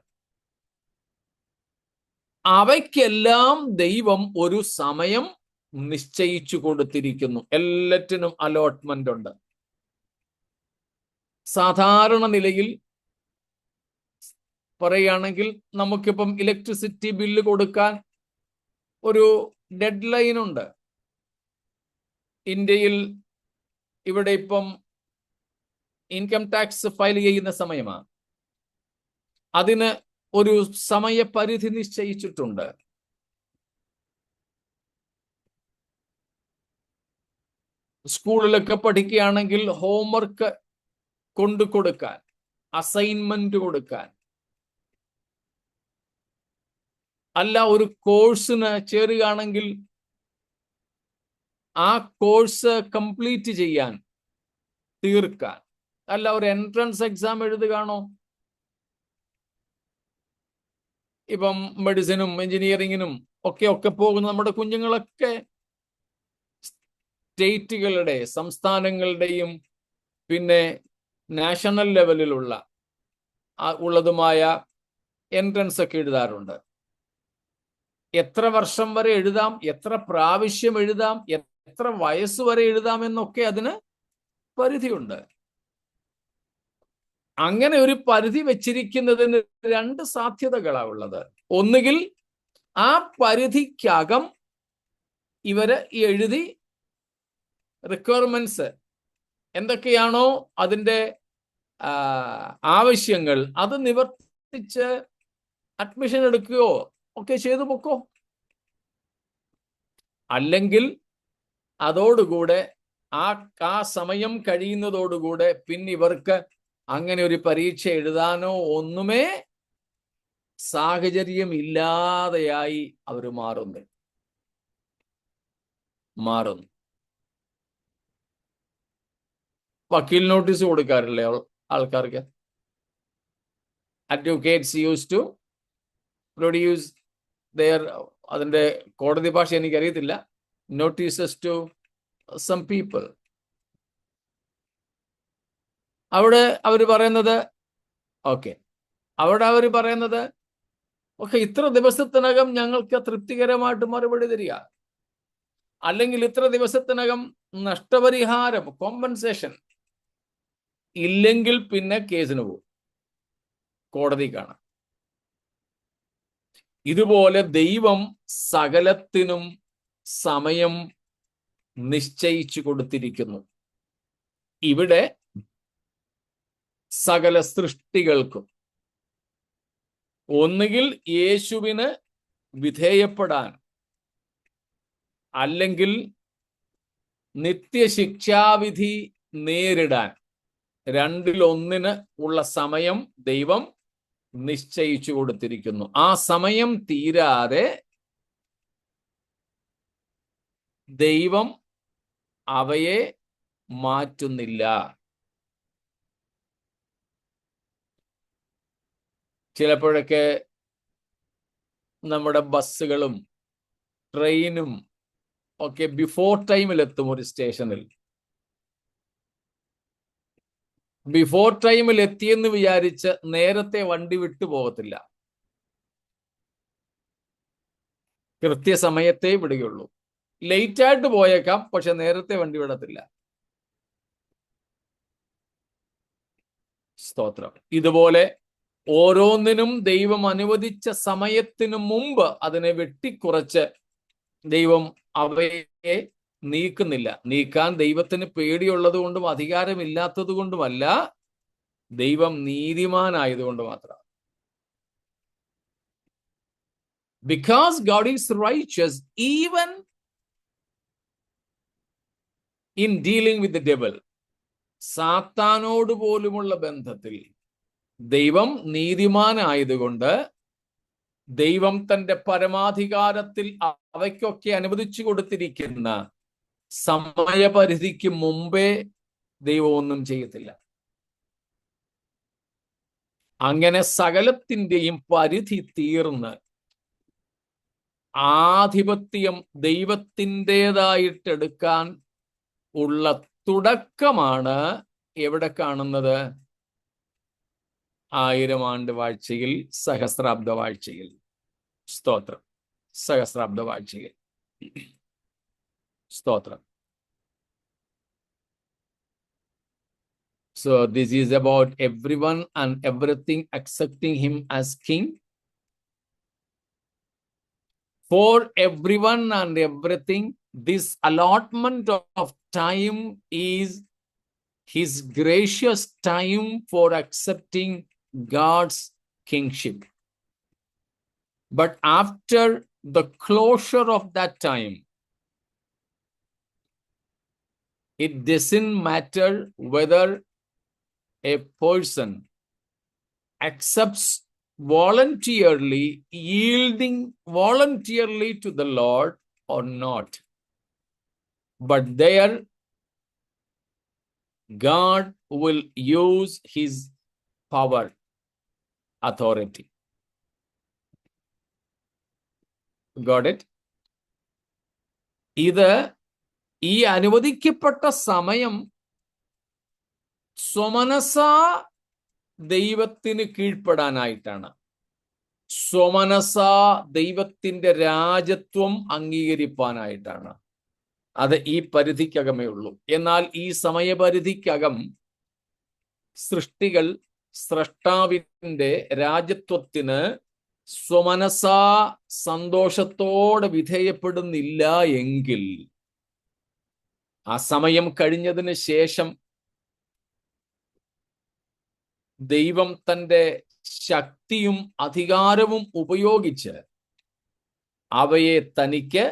A: അവയ്ക്കെല്ലാം ദൈവം ഒരു സമയം നിശ്ചയിച്ചു കൊടുത്തിരിക്കുന്നു. എല്ലാറ്റിനും അലോട്ട്മെന്റ് ഉണ്ട്. സാധാരണ നിലയിൽ പറയുകയാണെങ്കിൽ നമുക്കിപ്പം ഇലക്ട്രിസിറ്റി ബില്ല് കൊടുക്കാൻ ഒരു ഡെഡ് ലൈൻ ഉണ്ട്. ഇന്ത്യയിൽ ഇവിടെ ഇപ്പം ഇൻകം ടാക്സ് ഫയൽ ചെയ്യുന്ന സമയമാണ്. അതിന് ഒരു സമയപരിധി നിശ്ചയിച്ചിട്ടുണ്ട്. സ്കൂളിലൊക്കെ പഠിക്കുകയാണെങ്കിൽ ഹോംവർക്ക് കൊണ്ടു കൊടുക്കാൻ, അസൈൻമെന്റ് കൊടുക്കാൻ, അല്ല ഒരു കോഴ്സിന് ചേരുകയാണെങ്കിൽ ആ കോഴ്സ് കംപ്ലീറ്റ് ചെയ്യാൻ, തീർക്കാൻ, അല്ല ഒരു എൻട്രൻസ് എക്സാം എഴുതുകയാണോ, ഇപ്പം മെഡിസിനും എഞ്ചിനീയറിങ്ങിനും ഒക്കെ പോകുന്ന നമ്മുടെ കുഞ്ഞുങ്ങളൊക്കെ സ്റ്റേറ്റുകളുടെ, സംസ്ഥാനങ്ങളുടെയും പിന്നെ നാഷണൽ ലെവലിലുള്ള ഉള്ളതുമായ എൻട്രൻസ് ഒക്കെ എഴുതാറുണ്ട്. എത്ര വർഷം വരെ എഴുതാം, എത്ര പ്രാവശ്യം എഴുതാം, എത്ര വയസ്സ് വരെ എഴുതാം എന്നൊക്കെ അതിന് പരിധിയുണ്ട്. അങ്ങനെ ഒരു പരിധി വെച്ചിരിക്കുന്നതിന് രണ്ട് സാധ്യതകളാണ് ഉള്ളത്. ഒന്നുകിൽ ആ പരിധിക്കകം ഇവര് എഴുതി റിക്വയർമെന്റ്സ് എന്തൊക്കെയാണോ അതിൻ്റെ ആവശ്യങ്ങൾ അത് നിവർത്തിച്ച് അഡ്മിഷൻ എടുക്കുകയോ ഒക്കെ ചെയ്തു പൊക്കോ. അല്ലെങ്കിൽ അതോടുകൂടെ ആ സമയം കഴിയുന്നതോടുകൂടെ പിന്നെ ഇവർക്ക് അങ്ങനെ ഒരു പരീക്ഷ എഴുതാനോ ഒന്നുമേ സാഹചര്യം ഇല്ലാതെയായി അവർ മാറുന്നു. വക്കീൽ നോട്ടീസ് കൊടുക്കാറില്ലേ ആൾക്കാർക്ക്? അഡ്വക്കേറ്റ്സ് യൂസ് ടു പ്രൊഡ്യൂസ് അതിന്റെ കോടതി ഭാഷ എനിക്കറിയത്തില്ല, നോട്ടീസസ് ടു സം പീപ്പിൾ. അവിടെ അവർ പറയുന്നത് ഇത്ര ദിവസത്തിനകം ഞങ്ങൾക്ക് തൃപ്തികരമായിട്ട് മറുപടി തരിക, അല്ലെങ്കിൽ ഇത്ര ദിവസത്തിനകം നഷ്ടപരിഹാരം കോമ്പൻസേഷൻ, ഇല്ലെങ്കിൽ പിന്നെ കേസിന് പോകും, കോടതി കാണാം. ഇതുപോലെ ദൈവം സകലത്തിനും സമയം നിശ്ചയിച്ചു കൊടുത്തിരിക്കുന്നു. ഇവിടെ സകല സൃഷ്ടികൾക്കും ഒന്നുകിൽ യേശുവിന് വിധേയപ്പെടാൻ, അല്ലെങ്കിൽ നിത്യശിക്ഷാവിധി നേരിടാൻ, രണ്ടിലൊന്നിന് ഉള്ള സമയം ദൈവം നിശ്ചയിച്ചു കൊടുത്തിരിക്കുന്നു. ആ സമയം തീരാതെ ദൈവം അവയെ മാറ്റുന്നില്ല. ചിലപ്പോഴൊക്കെ നമ്മുടെ ബസ്സുകളും ട്രെയിനും ഒക്കെ ബിഫോർ ടൈമിലെത്തും. ഒരു സ്റ്റേഷനിൽ ബിഫോർ ടൈമിൽ എത്തിയെന്ന് വിചാരിച്ച് നേരത്തെ വണ്ടി വിട്ടു പോകത്തില്ല, കൃത്യസമയത്തേ വിടുകയുള്ളൂ. ലേറ്റായിട്ട് പോയേക്കാം, പക്ഷെ നേരത്തെ വണ്ടി വിടത്തില്ല. സ്തോത്രം. ഇതുപോലെ ഓരോന്നിനും ദൈവം അനുവദിച്ച സമയത്തിനു മുമ്പ് അതിനെ വെട്ടിക്കുറച്ച് ദൈവം അവയെ നീക്കുന്നില്ല. നീക്കാൻ ദൈവത്തിന് പേടിയുള്ളത് കൊണ്ടും അധികാരമില്ലാത്തത് കൊണ്ടുമല്ല, ദൈവം നീതിമാനായതുകൊണ്ട് മാത്രം. Because God is righteous even in dealing with the devil. സാത്താനോട് പോലുമുള്ള ബന്ധത്തിൽ ദൈവം നീതിമാനായതുകൊണ്ട് ദൈവം തന്റെ പരമാധികാരത്തിൽ അവയ്ക്കൊക്കെ അനുവദിച്ചു കൊടുത്തിരിക്കുന്ന സമയപരിധിക്ക് മുമ്പേ ദൈവം ഒന്നും ചെയ്യത്തില്ല. അങ്ങനെ സകലത്തിൻ്റെയും പരിധി തീർന്ന് ആധിപത്യം ദൈവത്തിൻ്റെതായിട്ടെടുക്കാൻ ഉള്ള തുടക്കമാണ് എവിടെ കാണുന്നത്? 1000 ആണ്ട് വാഴ്ചയിൽ, സഹസ്രാബ്ദ വാഴ്ചയിൽ. സ്തോത്രം. സഹസ്രാബ്ദ വാഴ്ചയിൽ. സ്തോത്രം. So this is about everyone and everything accepting him as king. For everyone and everything, this allotment of time is his gracious time for accepting God's kingship. But after the closure of that time, it doesn't matter whether a person accepts voluntarily, yielding voluntarily to the Lord or not. But there, God will use his power, authority. Got it? ഈ അനുവദിക്കപ്പെട്ട സമയം സ്വമനസാ ദൈവത്തിന് കീഴ്പ്പെടാനായിട്ടാണ്. സ്വമനസാ ദൈവത്തിന്റെ രാജത്വം അംഗീകരിപ്പാനായിട്ടാണ്. അത് ഈ പരിധിക്കകമേ ഉള്ളൂ. എന്നാൽ ഈ സമയപരിധിക്കകം സൃഷ്ടികൾ സ്രഷ്ടാവിന്റെ രാജത്വത്തിന് സ്വമനസാ സന്തോഷത്തോടെ വിധേയപ്പെടുന്നില്ല എങ്കിൽ ആ സമയം കഴിഞ്ഞതിന് ശേഷം ദൈവം തന്റെ ശക്തിയും അധികാരവും ഉപയോഗിച്ച് അവയെ തനിക്ക്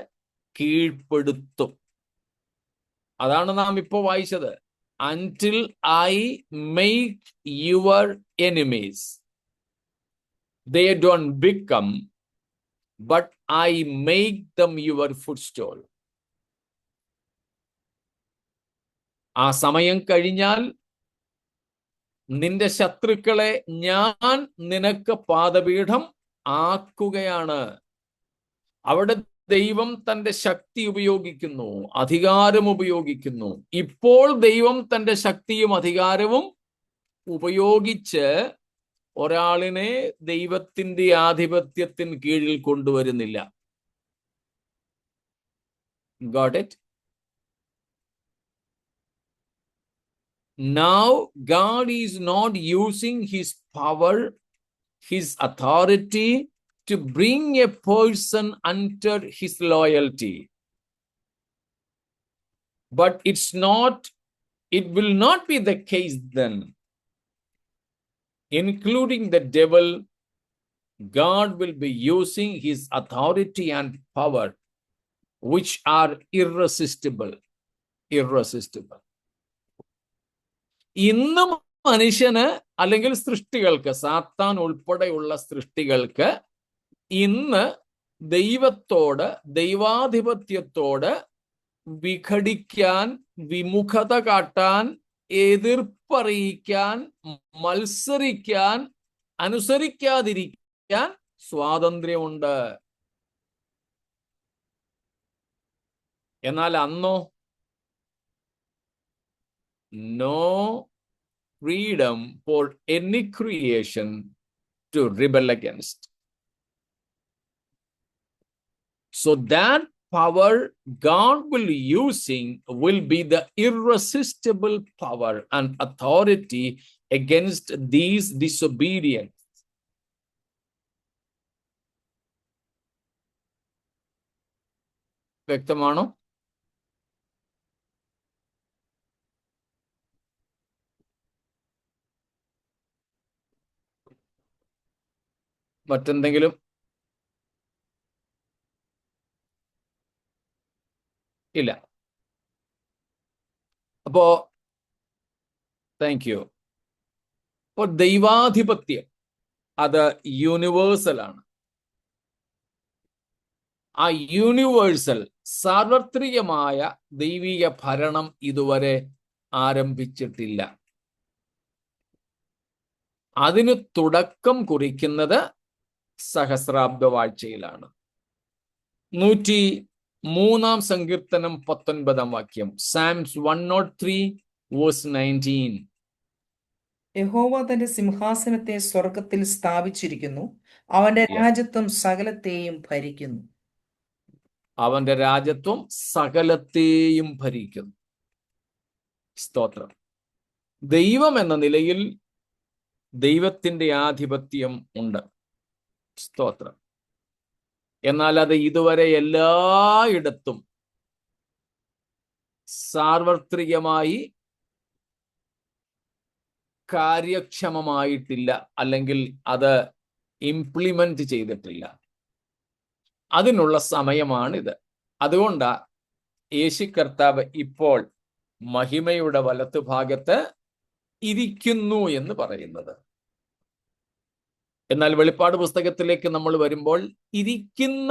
A: കീഴ്പ്പെടുത്തും. അതാണ് നാം ഇപ്പോൾ വായിച്ചത്. Until I make your enemies, they don't become, but I make them your footstool. ആ സമയം കഴിഞ്ഞാൽ നിന്റെ ശത്രുക്കളെ ഞാൻ നിനക്ക് പാദപീഠം ആക്കുകയാണ്. അവിടെ ദൈവം തന്റെ ശക്തി ഉപയോഗിക്കുന്നു, അധികാരം ഉപയോഗിക്കുന്നു. ഇപ്പോൾ ദൈവം തന്റെ ശക്തിയും അധികാരവും ഉപയോഗിച്ച് ഒരാളിനെ ദൈവത്തിന്റെ ആധിപത്യത്തിന് കീഴിൽ കൊണ്ടുവരുന്നില്ല. Got it? Now God is not using his power, his authority to bring a person under his loyalty. But it will not be the case then. Including the devil, God will be using his authority and power, which are irresistible. ഇന്ന് മനുഷ്യന് അല്ലെങ്കിൽ സൃഷ്ടികൾക്ക്, സാത്താൻ ഉൾപ്പെടെയുള്ള സൃഷ്ടികൾക്ക് ഇന്ന് ദൈവത്തോട്, ദൈവാധിപത്യത്തോട് വിഘടിക്കാൻ, വിമുഖത കാട്ടാൻ, എതിർപ്പറിയിക്കാൻ, മത്സരിക്കാൻ, അനുസരിക്കാതിരിക്കാൻ സ്വാതന്ത്ര്യമുണ്ട്. എന്നാൽ അന്നോ no freedom for any creation to rebel against. So that power God will using will be the irresistible power and authority against these disobedience. വ്യക്തമാണോ? മറ്റെന്തെങ്കിലും? ഇല്ല. അപ്പോ താങ്ക് യു. അപ്പോൾ ദൈവാധിപത്യം അത് യൂണിവേഴ്സൽ ആണ്. ആ യൂണിവേഴ്സൽ സാർവത്രികമായ ദൈവിക ഭരണം ഇതുവരെ ആരംഭിച്ചിട്ടില്ല. അതിന് തുടക്കം കുറിക്കുന്നത് സഹസ്രാബ്ദ വാഴ്ചയിലാണ്. 103 സങ്കീർത്തനം 19 വാക്യം. Psalms 103 verse 19.
D: യഹോവ തന്റെ സിംഹാസനത്തെ സ്വർഗത്തിൽ സ്ഥാപിച്ചിരിക്കുന്നു, അവന്റെ രാജത്വം സകലത്തെയും ഭരിക്കുന്നു.
A: അവന്റെ രാജത്വം സകലത്തെയും ഭരിക്കുന്നു. സ്തോത്രം. ദൈവം എന്ന നിലയിൽ ദൈവത്തിന്റെ ആധിപത്യം ഉണ്ട്. സ്തോത്രം. എന്നാൽ അത് ഇതുവരെ എല്ലായിടത്തും സാർവത്രികമായി കാര്യക്ഷമമായിട്ടില്ല, അല്ലെങ്കിൽ അത് ഇംപ്ലിമെന്റ് ചെയ്തിട്ടില്ല. അതിനുള്ള സമയമാണിത്. അതുകൊണ്ടാ യേശു കർത്താവ് ഇപ്പോൾ മഹിമയുടെ വലത്തുഭാഗത്ത് ഇരിക്കുന്നു എന്ന് പറയുന്നത്. എന്നാൽ വെളിപ്പാട് പുസ്തകത്തിലേക്ക് നമ്മൾ വരുമ്പോൾ ഇരിക്കുന്ന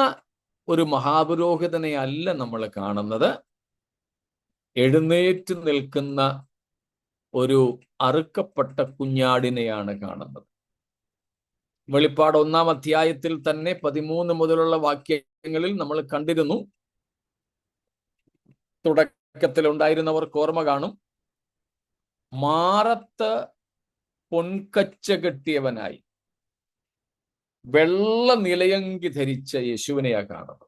A: ഒരു മഹാപുരോഹിതനെ അല്ല നമ്മൾ കാണുന്നത്, എഴുന്നേറ്റ് നിൽക്കുന്ന ഒരു അറുക്കപ്പെട്ട കുഞ്ഞാടിനെയാണ് കാണുന്നത്. വെളിപ്പാട് 1-ാം അധ്യായത്തിൽ തന്നെ 13 മുതലുള്ള വാക്യങ്ങളിൽ നമ്മൾ കണ്ടിരുന്നു. തുടക്കത്തിൽ ഉണ്ടായിരുന്നവർക്ക് ഓർമ്മ കാണും. മാറത്ത് പൊൻകച്ച കെട്ടിയവനായി വെള്ള നിലയങ്കി ധരിച്ച യേശുവിനെയാ കാണുന്നത്.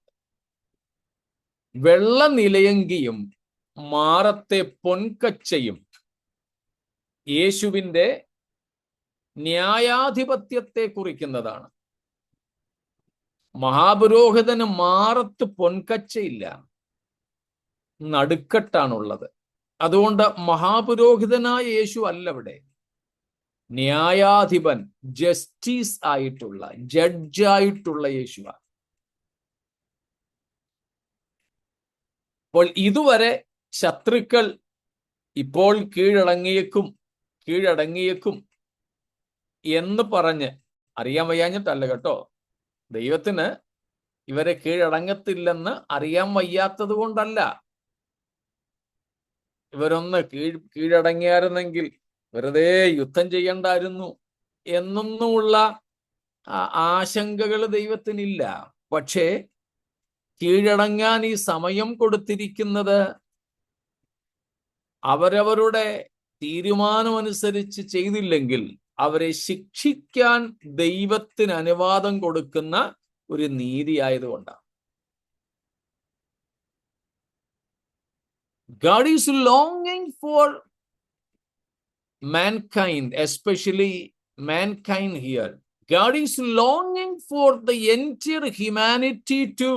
A: വെള്ള നിലയങ്കിയും മാറത്തെ പൊൻകച്ചയും യേശുവിൻ്റെ ന്യായാധിപത്യത്തെ കുറിക്കുന്നതാണ്. മഹാപുരോഹിതന് മാറത്ത് പൊൻകച്ചയില്ല, നടുക്കെട്ടാണുള്ളത്. അതുകൊണ്ട് മഹാപുരോഹിതനായ യേശു അല്ല ഇവിടെ, ന്യായാധിപൻ, ജസ്റ്റിസ് ആയിട്ടുള്ള, ജഡ്ജായിട്ടുള്ള യേശുവാണ്. അപ്പോൾ ഇതുവരെ ശത്രുക്കൾ ഇപ്പോൾ കീഴടങ്ങിയേക്കും എന്ന് പറഞ്ഞ്, അറിയാൻ വയ്യാഞ്ഞിട്ടല്ല കേട്ടോ, ദൈവത്തിന് ഇവരെ കീഴടങ്ങത്തില്ലെന്ന് അറിയാൻ വയ്യാത്തത് കൊണ്ടല്ല. ഇവരൊന്ന് കീഴടങ്ങിയായിരുന്നെങ്കിൽ വെറുതെ യുദ്ധം ചെയ്യണ്ടായിരുന്നു എന്നൊന്നുമുള്ള ആശങ്കകൾ ദൈവത്തിനില്ല. പക്ഷേ കീഴടങ്ങാൻ ഈ സമയം കൊടുത്തിരിക്കുന്നത് അവരവരുടെ തീരുമാനമനുസരിച്ച് ചെയ്തില്ലെങ്കിൽ അവരെ ശിക്ഷിക്കാൻ ദൈവത്തിന് അനുവാദം കൊടുക്കുന്ന ഒരു നീതി ആയതുകൊണ്ടാണ്. God is longing for mankind, especially mankind here. God is longing for the entire humanity to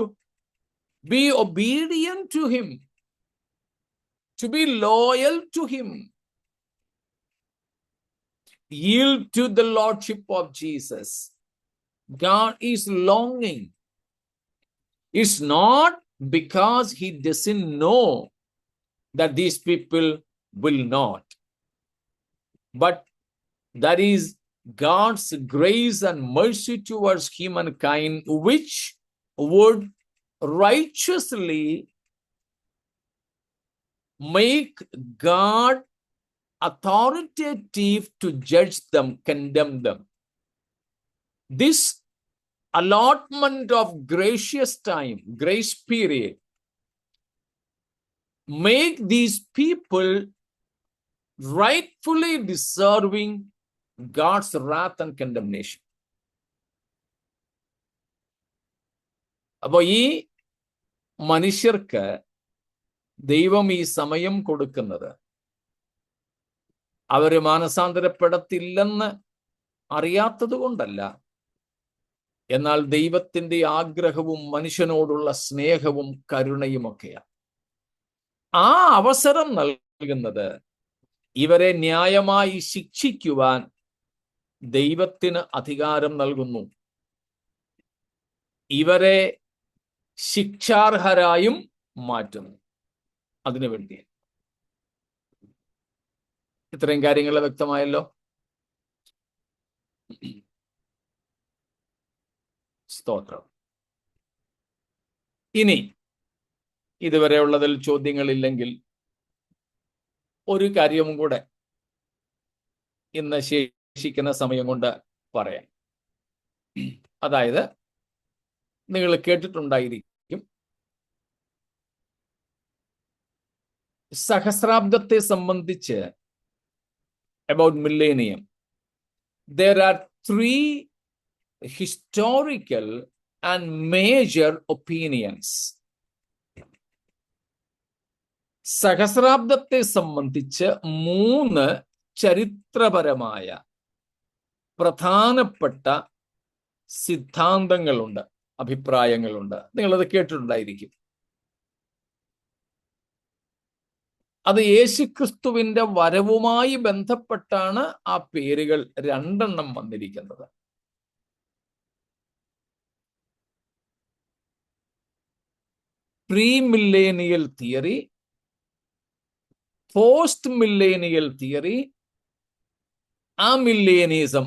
A: be obedient to him, to be loyal to him, yield to the lordship of Jesus. God is longing. It's not because he doesn't know that these people will not, but that is God's grace and mercy towards humankind, which would righteously make God authoritative to judge them, condemn them. This allotment of gracious time, grace period, make these people rightfully deserving God's wrath and condemnation. അപ്പോൾ ഈ മനുഷ്യർക്ക് ദൈവം ഈ സമയം കൊടുക്കുന്നത് അവര് മാനസാന്തരപ്പെടത്തില്ലെന്ന് അറിയാത്തത് കൊണ്ടല്ല, എന്നാൽ ദൈവത്തിന്റെ ആഗ്രഹവും മനുഷ്യനോടുള്ള സ്നേഹവും കരുണയുമൊക്കെയാണ്. ആ അവസരം നൽകുന്നത് ഇവരെ ന്യായമായി ശിക്ഷിക്കുവാൻ ദൈവത്തിന് അധികാരം നൽകുന്നു. ഇവരെ ശിക്ഷാർഹരായും മാറ്റുന്നു. അതിനുവേണ്ടി ഇത്രയും കാര്യങ്ങൾ വ്യക്തമായല്ലോ. സ്തോത്രം. ഇനി ഇതുവരെയുള്ളതിൽ ചോദ്യങ്ങളില്ലെങ്കിൽ ഒരു കാര്യവും കൂടെ ഇന്ന് ശേഷിക്കുന്ന സമയം കൊണ്ട് പറയാം. അതായത് നിങ്ങൾ കേട്ടിട്ടുണ്ടായിരിക്കും, സഹസ്രാബ്ദത്തെ സംബന്ധിച്ച് about millennium, there are 3 historical and major opinions. സഹസ്രാബ്ദത്തെ സംബന്ധിച്ച് 3 ചരിത്രപരമായ പ്രധാനപ്പെട്ട സിദ്ധാന്തങ്ങളുണ്ട്, അഭിപ്രായങ്ങളുണ്ട്. നിങ്ങളത് കേട്ടിട്ടുണ്ടായിരിക്കും. അത് യേശുക്രിസ്തുവിന്റെ വരവുമായി ബന്ധപ്പെട്ടാണ് ആ പേരുകൾ 2 വന്നിരിക്കുന്നത്. Pre millennial theory, post millennial theory, amillennialism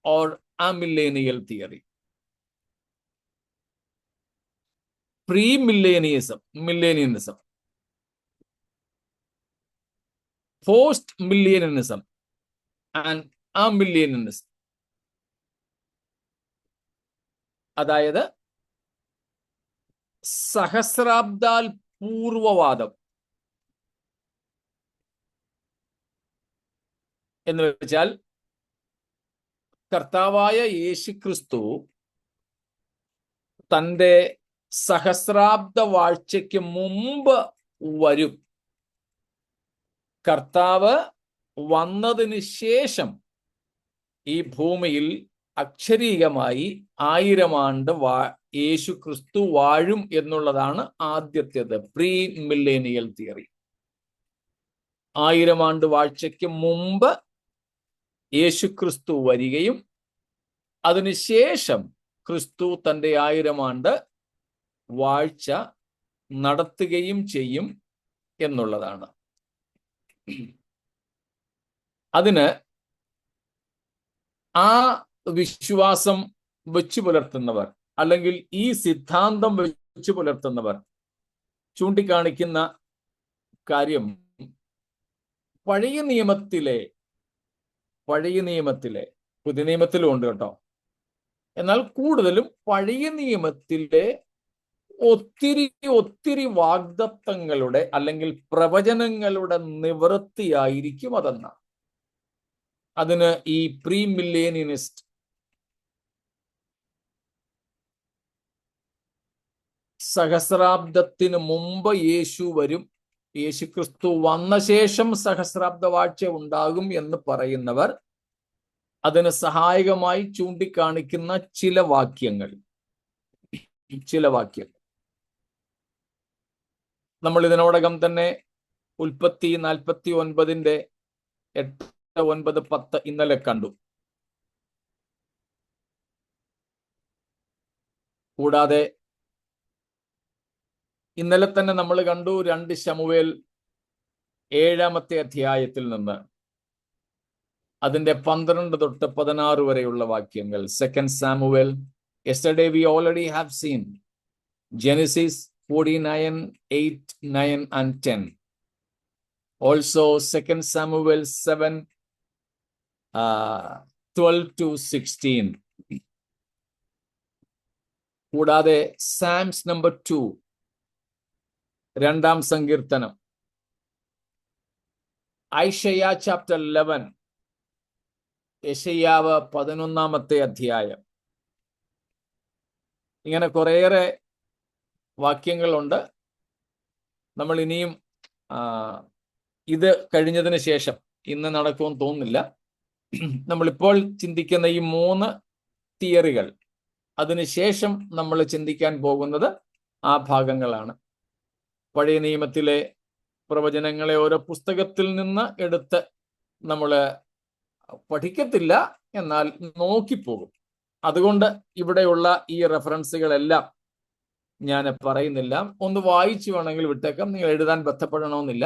A: or amillennial theory. Pre-millennialism, millennialism, post-millennialism and amillennialism. അതായത് സഹസ്രാബ്ദാൽ പൂർവവാദം എന്ന് വെച്ചാൽ കർത്താവായ യേശുക്രിസ്തു തൻ്റെ സഹസ്രാബ്ദ വാഴ്ചയ്ക്ക് മുമ്പ് വരും. കർത്താവ് വന്നതിന് ശേഷം ഈ ഭൂമിയിൽ അക്ഷരീകമായി 1000 ആണ്ട് യേശു ക്രിസ്തു വാഴും എന്നുള്ളതാണ് ആദ്യത്തേത്, പ്രീ മില്ലേനിയൽ തിയറി. 1000 ആണ്ട് വാഴ്ചയ്ക്ക് മുമ്പ് യേശു ക്രിസ്തു വരികയും അതിനുശേഷം ക്രിസ്തു തൻ്റെ 1000 ആണ്ട് വാഴ്ച നടത്തുകയും ചെയ്യും എന്നുള്ളതാണ്. അതിന് ആ വിശ്വാസം വെച്ചു പുലർത്തുന്നവർ, അല്ലെങ്കിൽ ഈ സിദ്ധാന്തം വെച്ചു പുലർത്തുന്നവർ ചൂണ്ടിക്കാണിക്കുന്ന കാര്യം, പഴയ നിയമത്തിലെ പുതിയ നിയമത്തിലും ഉണ്ട് കേട്ടോ, എന്നാൽ കൂടുതലും പഴയ നിയമത്തിലെ ഒത്തിരി വാഗ്ദത്തങ്ങളുടെ അല്ലെങ്കിൽ പ്രവചനങ്ങളുടെ നിവൃത്തിയായിരിക്കും അതെന്ന. അതിന് ഈ പ്രീ മില്ലേനിയനിസ്റ്റ് സഹസ്രാബ്ദത്തിന് മുമ്പ് യേശു വരും, യേശു ക്രിസ്തു വന്ന ശേഷം സഹസ്രാബ്ദ വാഴ്ച ഉണ്ടാകും എന്ന് പറയുന്നവർ അതിന് സഹായകമായി ചൂണ്ടിക്കാണിക്കുന്ന ചില വാക്യങ്ങൾ നമ്മൾ ഇതിനോടകം തന്നെ ഉൽപ്പത്തി 49 8, 9, 10 ഇന്നലെ കണ്ടു. കൂടാതെ ഇന്നലെ തന്നെ നമ്മൾ കണ്ടു 2 ശമൂവേൽ 7-ാമത്തെ അധ്യായത്തിൽ നിന്ന് അതിന്റെ 12 തൊട്ട് 16 വരെയുള്ള വാക്യങ്ങൾ. 2 Samuel, yesterday we already have seen Genesis 49, 8, 9 and 10. Also 2 Samuel 7, 12 to 16. കൂടാതെ Psalms number 2, 2-ാം സങ്കീർത്തനം, Isaiah chapter 11, യെശയ്യാവ് 11-ാമത്തെ അധ്യായം. ഇങ്ങനെ കുറേയേറെ വാക്യങ്ങളുണ്ട്. നമ്മൾ ഇനിയും ഇത് കഴിഞ്ഞതിന് ശേഷം, ഇന്ന് നടക്കുമെന്ന് തോന്നുന്നില്ല, നമ്മളിപ്പോൾ ചിന്തിക്കുന്ന ഈ 3 തിയറികൾ, അതിനുശേഷം നമ്മൾ ചിന്തിക്കാൻ പോകുന്നത് ആ ഭാഗങ്ങളാണ്. പഴയ നിയമത്തിലെ പ്രവചനങ്ങളെ ഓരോ പുസ്തകത്തിൽ നിന്ന് എടുത്ത് നമ്മൾ പഠിക്കത്തില്ല, എന്നാൽ നോക്കിപ്പോകും. അതുകൊണ്ട് ഇവിടെയുള്ള ഈ റെഫറൻസുകളെല്ലാം ഞാൻ പറയുന്നില്ല, ഒന്ന് വായിച്ചു വേണമെങ്കിൽ വിട്ടേക്കാം, നിങ്ങൾ എഴുതാൻ ബന്ധപ്പെടണമെന്നില്ല.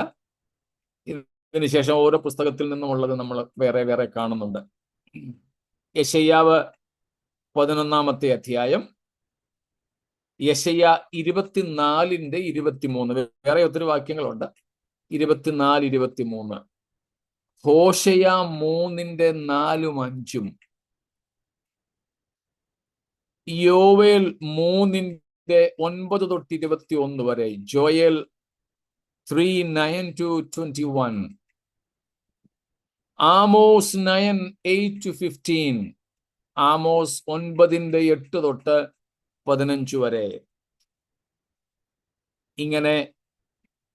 A: ഇതിനുശേഷം ഓരോ പുസ്തകത്തിൽ നിന്നുമുള്ളത് നമ്മൾ വേറെ വേറെ കാണുന്നുണ്ട്. യെശയ്യാവ് 11-ാമത്തെ അധ്യായം, യെശയ്യാ 24-23, വേറെ ഒത്തിരി വാക്യങ്ങളുണ്ട്. 24, 23. ഹോശയ 3-4-5, യോവേൽ 3-9 തൊട്ട് 21 വരെ, Joel 3:9 to 21, Amos 9:8 to 15, Amos 9:8 തൊട്ട് 15 വരെ. ഇങ്ങനെ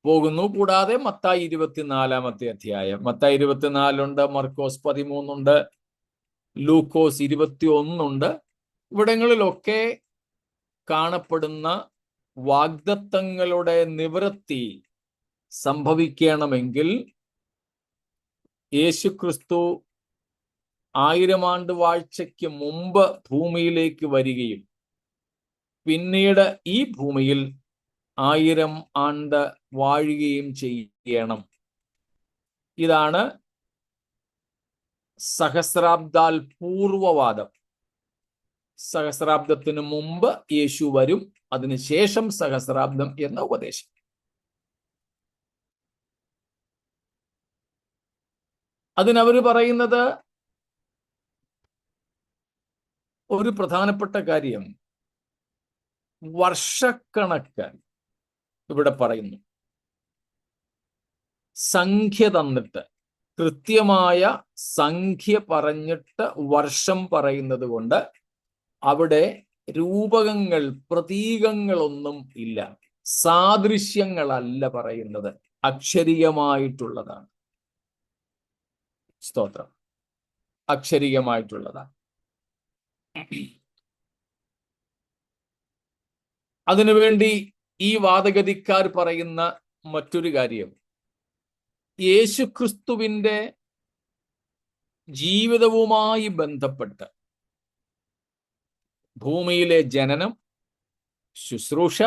A: പോകുന്നു. കൂടാതെ മത്തായി 24-ാമത്തെ അധ്യായം, മത്തായി 24 ഉണ്ട്, മർക്കോസ് 13 ഉണ്ട്, ലൂക്കോസ് 21 ഉണ്ട്. ഇവിടങ്ങളിലൊക്കെ കാണപ്പെടുന്ന വാഗ്ദത്തങ്ങളുടെ നിവൃത്തി സംഭവിക്കണമെങ്കിൽ യേശുക്രിസ്തു 1000 ആണ്ട് വാഴ്ചയ്ക്ക് മുമ്പ് ഭൂമിയിലേക്ക് വരികയും പിന്നീട് ഈ ഭൂമിയിൽ 1000 ആണ്ട് വാഴുകയും ചെയ്യണം. ഇതാണ് സഹസ്രാബ്ദാൽ പൂർവവാദം. സഹസ്രാബ്ദത്തിന് മുമ്പ് യേശു വരും, അതിനുശേഷം സഹസ്രാബ്ദം എന്ന ഉപദേശം. അതിനവർ പറയുന്നത് ഒരു പ്രധാനപ്പെട്ട കാര്യം, വർഷക്കണക്ക് ഇവിടെ പറയുന്നു. സംഖ്യ തന്നിട്ട്, കൃത്യമായ സംഖ്യ പറഞ്ഞിട്ട് വർഷം പറയുന്നത് കൊണ്ട് അവിടെ രൂപകങ്ങൾ, പ്രതീകങ്ങളൊന്നും ഇല്ല. സാദൃശ്യങ്ങളല്ല പറയുന്നത്, അക്ഷരീയമായിട്ടുള്ളതാണ്. സ്തോത്രം. അക്ഷരീയമായിട്ടുള്ളതാണ്. അതിനുവേണ്ടി ഈ വാദഗതിക്കാർ പറയുന്ന മറ്റൊരു കാര്യം, യേശുക്രിസ്തുവിന്റെ ജീവിതവുമായി ബന്ധപ്പെട്ട് ഭൂമിയിലെ ജനനം, ശുശ്രൂഷ,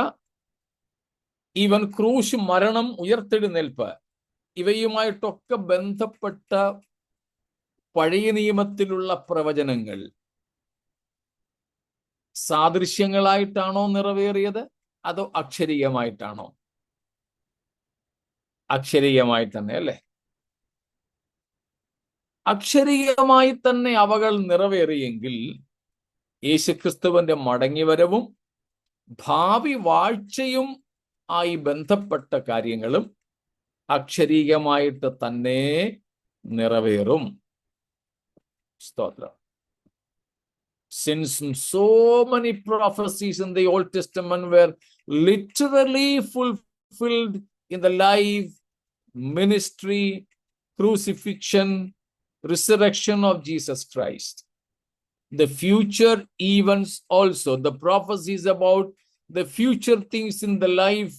A: ഈവൻ ക്രൂശ് മരണം, ഉയർത്തെഴുന്നേൽപ്പ്, ഇവയുമായിട്ടൊക്കെ ബന്ധപ്പെട്ട പഴയ നിയമത്തിലുള്ള പ്രവചനങ്ങൾ സാദൃശ്യങ്ങളായിട്ടാണോ നിറവേറിയത്, അതോ അക്ഷരീയമായിട്ടാണോ? അക്ഷരീയമായി തന്നെ അല്ലേ? അക്ഷരീയമായി തന്നെ അവകൾ നിറവേറിയെങ്കിൽ യേശുക്രിസ്തുവിന്റെ മടങ്ങിവരവും ഭാവി വാഴ്ചയും ആയി ബന്ധപ്പെട്ട കാര്യങ്ങളും അക്ഷരീയമായിട്ട് തന്നെ നിറവേറും. സ്തോത്രം. Since so many prophecies in the Old Testament were literally fulfilled in the life, ministry, crucifixion, resurrection of Jesus Christ, the future events also, the prophecies about the future things in the life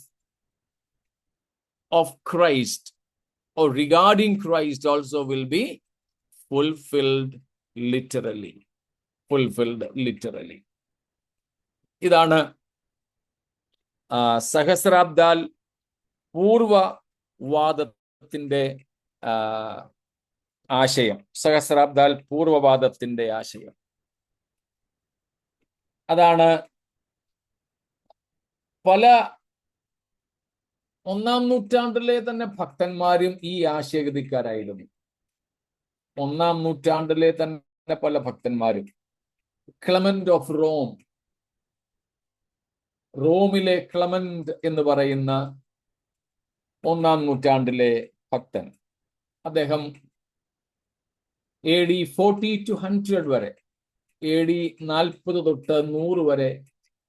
A: of Christ or regarding Christ also will be fulfilled literally. Fulfilled literally. ഇതാണ് സഹസ്രാബ്ദാൽ പൂർവവാദത്തിന്റെ ആശയം. സഹസ്രാബ്ദാൽ പൂർവവാദത്തിന്റെ ആശയം അതാണ്. പല ഒന്നാം നൂറ്റാണ്ടിലെ തന്നെ ഭക്തന്മാരും ഈ ആശയഗതിക്കാരായിരുന്നു. ഒന്നാം നൂറ്റാണ്ടിലെ തന്നെ പല ഭക്തന്മാരും. ക്ലെമന്റ് ഓഫ് റോം, റോമിലെ ക്ലെമന്റ് എന്ന് പറയുന്ന ഒന്നാം നൂറ്റാണ്ടിലെ ഭക്തൻ, അദ്ദേഹം AD 40 to 100 വരെ, AD 40 തൊട്ട് 100 വരെ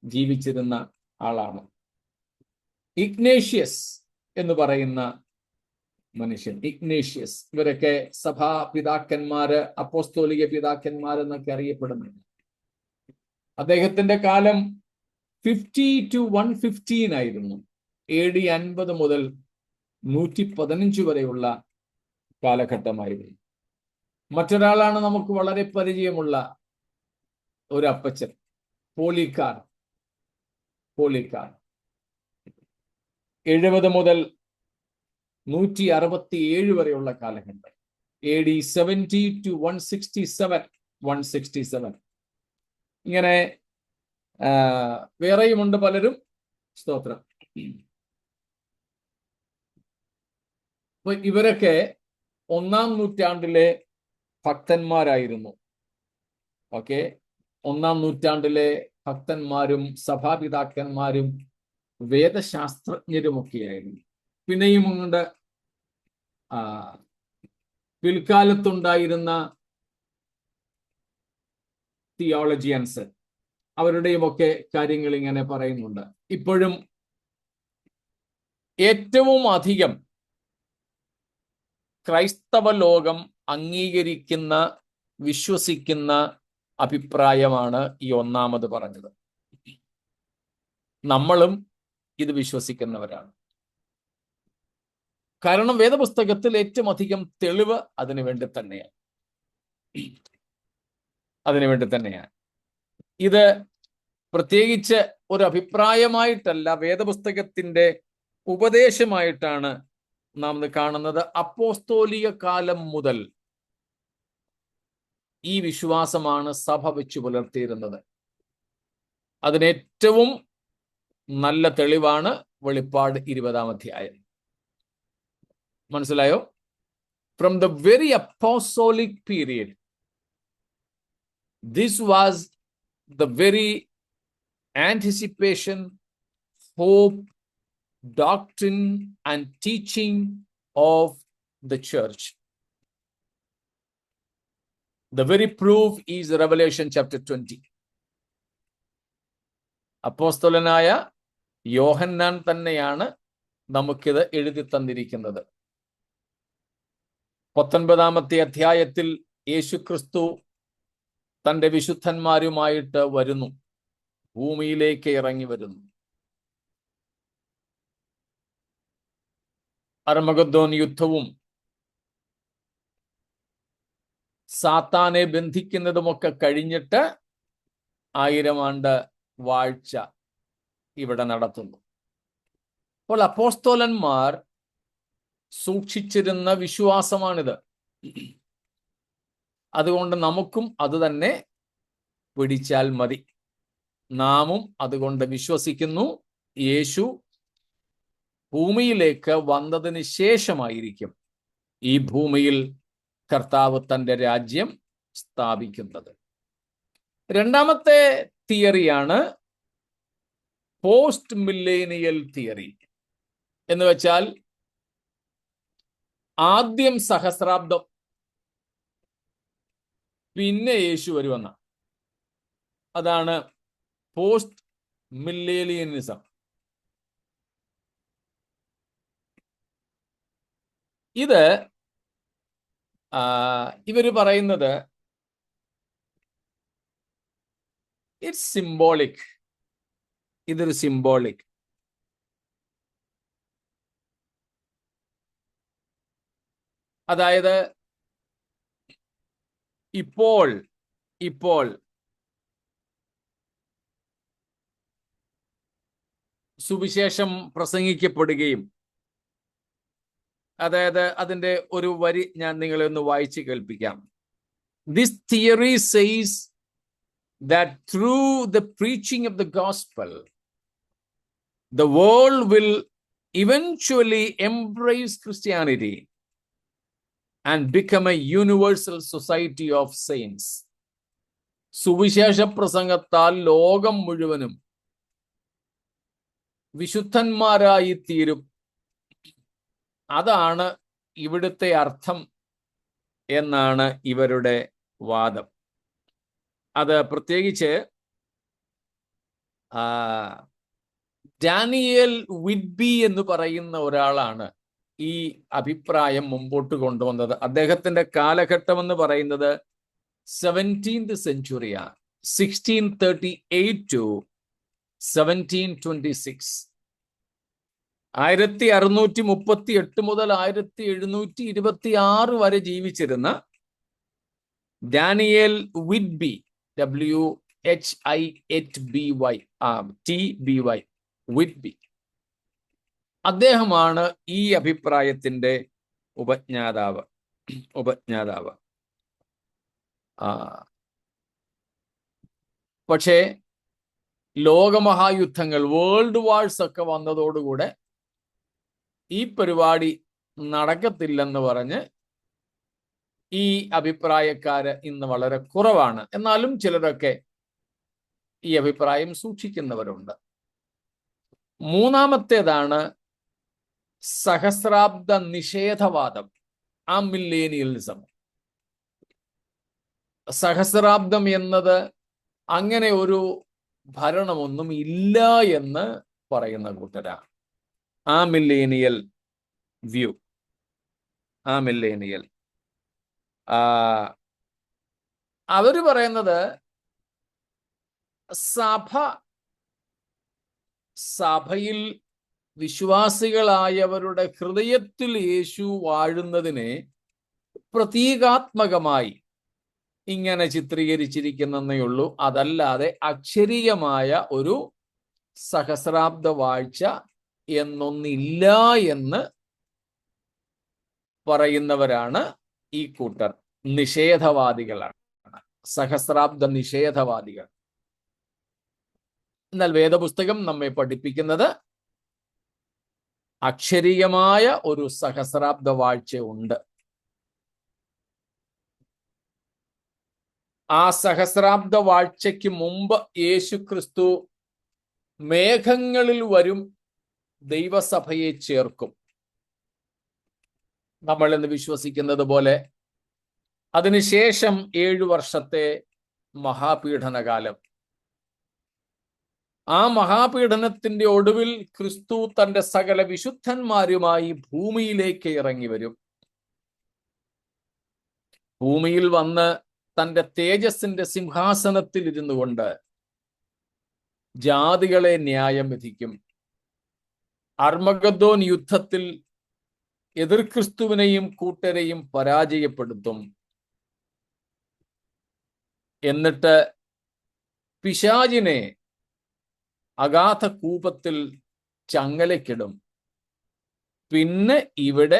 A: ജീവിച്ചിരുന്ന ആളാണ്. ഇഗ്നേഷ്യസ് എന്ന് പറയുന്ന മനുഷ്യൻ, ഇഗ്നേഷ്യസ്, ഇവരൊക്കെ സഭാ പിതാക്കന്മാര്, അപ്പോസ്തോലിക പിതാക്കന്മാരെന്നൊക്കെ അറിയപ്പെടുന്നുണ്ട്. അദ്ദേഹത്തിന്റെ കാലം 50 to 115 ആയിരുന്നു. AD 50 മുതൽ 115 വരെയുള്ള കാലഘട്ടമായിരുന്നു. മറ്റൊരാളാണ് നമുക്ക് വളരെ പരിചയമുള്ള ഒരു അപ്പച്ചൻ, പോളിക്കാർ. 70 മുതൽ 167 വരെയുള്ള കാലഘട്ടം, AD 70 to 167. ഇങ്ങനെ വേറെയുമുണ്ട് പലരും. സ്തോത്രം. അപ്പൊ ഇവരൊക്കെ ഒന്നാം നൂറ്റാണ്ടിലെ ഭക്തന്മാരായിരുന്നു. ഓക്കെ, ഒന്നാം നൂറ്റാണ്ടിലെ ഭക്തന്മാരും സഭാപിതാക്കന്മാരും വേദശാസ്ത്രജ്ഞരുമൊക്കെയായിരുന്നു. പിന്നെയും കൊണ്ട് പിൽക്കാലത്തുണ്ടായിരുന്ന തിയോളജിയൻസ്, അവരുടെയുമൊക്കെ കാര്യങ്ങൾ ഇങ്ങനെ പറയുന്നുണ്ട്. ഇപ്പോഴും ഏറ്റവും അധികം ക്രൈസ്തവ ലോകം അംഗീകരിക്കുന്ന, വിശ്വസിക്കുന്ന അഭിപ്രായമാണ് ഈ ഒന്നാമത് പറഞ്ഞത്. നമ്മളും ഇത് വിശ്വസിക്കുന്നവരാണ്. കാരണം വേദപുസ്തകത്തിൽ ഏറ്റവും അധികം തെളിവ് അതിനുവേണ്ടി തന്നെയാണ്. ഇത് പ്രത്യേകിച്ച് ഒരു അഭിപ്രായമായിട്ടല്ല, വേദപുസ്തകത്തിന്റെ ഉപദേശമായിട്ടാണ് നാം ഇത് കാണുന്നത്. അപ്പോസ്തോലിക കാലം മുതൽ ഈ വിശ്വാസമാണ് സഭ വെച്ചു പുലർത്തിയിരുന്നത്. അതിനേറ്റവും നല്ല തെളിവാണ് വെളിപ്പാട് 20-ാം അധ്യായം. മനസ്സിലായോ? From the very apostolic period, this was the very anticipation, hope, doctrine and teaching of the church. The very proof is Revelation chapter 20. അപ്പോസ്തലനായ യോഹന്നാൻ തന്നെയാണ് നമുക്കിത് എഴുതി തന്നിരിക്കുന്നത്. 19-ാമത്തെ അധ്യായത്തിൽ യേശുക്രിസ്തു തൻ്റെ വിശുദ്ധന്മാരുമായിട്ട് വരുന്നു, ഭൂമിയിലേക്ക് ഇറങ്ങി വരുന്നു. അർമഗദ്ദോൻ യുദ്ധവും സാത്താനെ ബന്ധിക്കുന്നതുമൊക്കെ കഴിഞ്ഞിട്ട് 1000 ആണ്ട് വാഴ്ച ഇവിടെ നടത്തുന്നു. അപ്പോൾ അപ്പോസ്തലന്മാർ സൂക്ഷിച്ചിരുന്ന വിശ്വാസമാണിത്. അതുകൊണ്ട് നമുക്കും അത് തന്നെ പിടിച്ചാൽ മതി. നാമും അതുകൊണ്ട് വിശ്വസിക്കുന്നു, യേശു ഭൂമിയിലേക്ക് വന്നതിന് ശേഷമായിരിക്കും ഈ ഭൂമിയിൽ കർത്താവ് തൻ്റെ രാജ്യം സ്ഥാപിക്കുന്നത്. രണ്ടാമത്തെ തിയറിയാണ് പോസ്റ്റ് മില്ലേനിയൽ തിയറി. എന്ന് വെച്ചാൽ ആദ്യം സഹസ്രാബ്ദം, പിന്നെ യേശു വരുമെന്ന. അതാണ് പോസ്റ്റ് മില്ലേനിയലിസം. ഇത് ഇവര് പറയുന്നത് ഇറ്റ്സ് സിംബോളിക്. ഇതൊരു സിംബോളിക്. അതായത് ഇപ്പോൾ സുവിശേഷം പ്രസംഗിക്കപ്പെടുകയും, അതായത് അതിൻ്റെ ഒരു വരി ഞാൻ നിങ്ങളെ ഒന്ന് വായിച്ച് കേൾപ്പിക്കാം. This theory says that through the preaching of the gospel, the world will eventually embrace Christianity and become a universal society of saints. സുവിശേഷ പ്രസംഗത്താൽ ലോകം മുഴുവനും വിശുദ്ധന്മാരായി തീരും. അതാണ് ഇവിടുത്തെ അർത്ഥം എന്നാണ് ഇവരുടെ വാദം. അത് പ്രത്യേകിച്ച് ഡാനിയേൽ വിറ്റ്ബി എന്ന് പറയുന്ന ഒരാളാണ് ഈ അഭിപ്രായം മുമ്പോട്ട് കൊണ്ടുവന്നത്. അദ്ദേഹത്തിന്റെ കാലഘട്ടം എന്ന് പറയുന്നത് 17th സെഞ്ചുറിയാണ്, 1638 to 1726. 1638 മുതൽ 1726 വരെ ജീവിച്ചിരുന്ന ഡാനിയേൽ വിറ്റ്ബി, WHITBY, വിറ്റ്ബി, അദ്ദേഹമാണ് ഈ അഭിപ്രായത്തിന്റെ ഉപജ്ഞാതാവ്. പക്ഷേ ലോകമഹായുദ്ധങ്ങൾ, വേൾഡ് വാഴ്സ് ഒക്കെ വന്നതോടുകൂടെ ഈ പരിപാടി നടക്കത്തില്ലെന്ന് പറഞ്ഞ് ഈ അഭിപ്രായക്കാര് ഇന്ന് വളരെ കുറവാണ്. എന്നാലും ചിലരൊക്കെ ഈ അഭിപ്രായം സൂക്ഷിക്കുന്നവരുണ്ട്. മൂന്നാമത്തേതാണ് സഹസ്രാബ്ദ നിഷേധവാദം, മില്ലേനിയലിസം. സഹസ്രാബ്ദം എന്നത് അങ്ങനെ ഒരു ഭരണമൊന്നും ഇല്ല എന്ന് പറയുന്ന കൂട്ടരാണ്. Millennial view, millennial. അവര് പറയുന്നത് സഭയിൽ വിശ്വാസികളായവരുടെ ഹൃദയത്തിൽ യേശു വാഴുന്നതിനെ പ്രതീകാത്മകമായി ഇങ്ങനെ ചിത്രീകരിച്ചിരിക്കുന്നേ ഉള്ളൂ. അതല്ലാതെ അക്ഷരീയമായ ഒരു സഹസ്രാബ്ദ വാഴ്ച എന്നൊന്നില്ല എന്ന് പറയുന്നവരാണ് ഈ കൂട്ടർ. നിഷേധവാദികളാണ്, സഹസ്രാബ്ദ നിഷേധവാദികൾ. എന്നാൽ വേദപുസ്തകം നമ്മെ പഠിപ്പിക്കുന്നത് അക്ഷരീയമായ ഒരു സഹസ്രാബ്ദ വാഴ്ച ഉണ്ട്. ആ സഹസ്രാബ്ദ വാഴ്ചയ്ക്ക് മുമ്പ് യേശു ക്രിസ്തു മേഘങ്ങളിൽ വരും, ദൈവസഭയെ ചേർക്കും. നമ്മൾ എന്ന് വിശ്വസിക്കുന്നത് പോലെ അതിനുശേഷം 7 വർഷത്തെ മഹാപീഡനകാലം, ആ മഹാപീഡനത്തിന്റെ ഒടുവിൽ ക്രിസ്തു തന്റെ സകല വിശുദ്ധന്മാരുമായി ഭൂമിയിലേക്ക് ഇറങ്ങി വരും. ഭൂമിയിൽ വന്ന് തന്റെ തേജസ്സിന്റെ സിംഹാസനത്തിൽ ഇരുന്നു കൊണ്ട് ജാതികളെ ന്യായം വിധിക്കും. അർമഗദ്ദോൻ യുദ്ധത്തിൽ എതിർ ക്രിസ്തുവിനെയും കൂട്ടരെയും പരാജയപ്പെടുത്തും. എന്നിട്ട് പിശാചിനെ അഗാധ കൂപത്തിൽ ചങ്ങലയ്ക്കിടും. പിന്നെ ഇവിടെ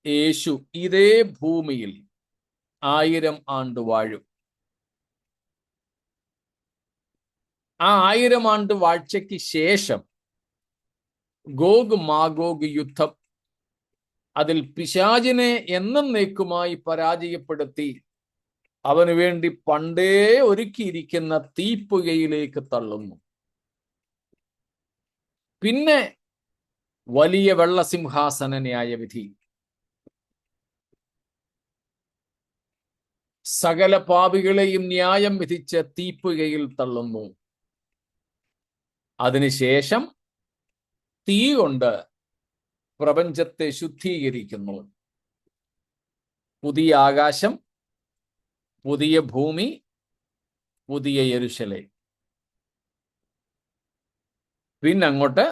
A: യേശു ഇതേ ഭൂമിയിൽ 1000 ആണ്ട് വാഴും. ആ 1000 ആണ്ട് വാഴ്ചയ്ക്ക് ശേഷം ഗോഗ് മാഗോഗ് യുദ്ധം, അതിൽ പിശാചിനെ എന്നേക്കുമായി പരാജയപ്പെടുത്തി അവന് വേണ്ടി പണ്ടേ ഒരുക്കിയിരിക്കുന്ന തീപ്പുകയിലേക്ക് തള്ളുന്നു. പിന്നെ വലിയ വെള്ളസിംഹാസന ന്യായവിധി. സകല പാപികളെയും ന്യായം വിധിച്ച് തീപ്പുകയിൽ തള്ളുന്നു. അതിനുശേഷം തീ കൊണ്ട് പ്രപഞ്ചത്തെ ശുദ്ധീകരിക്കുന്നു. പുതിയ ആകാശം, പുതിയ ഭൂമി, പുതിയ യെരുശലേം. പിന്നങ്ങോട്ട്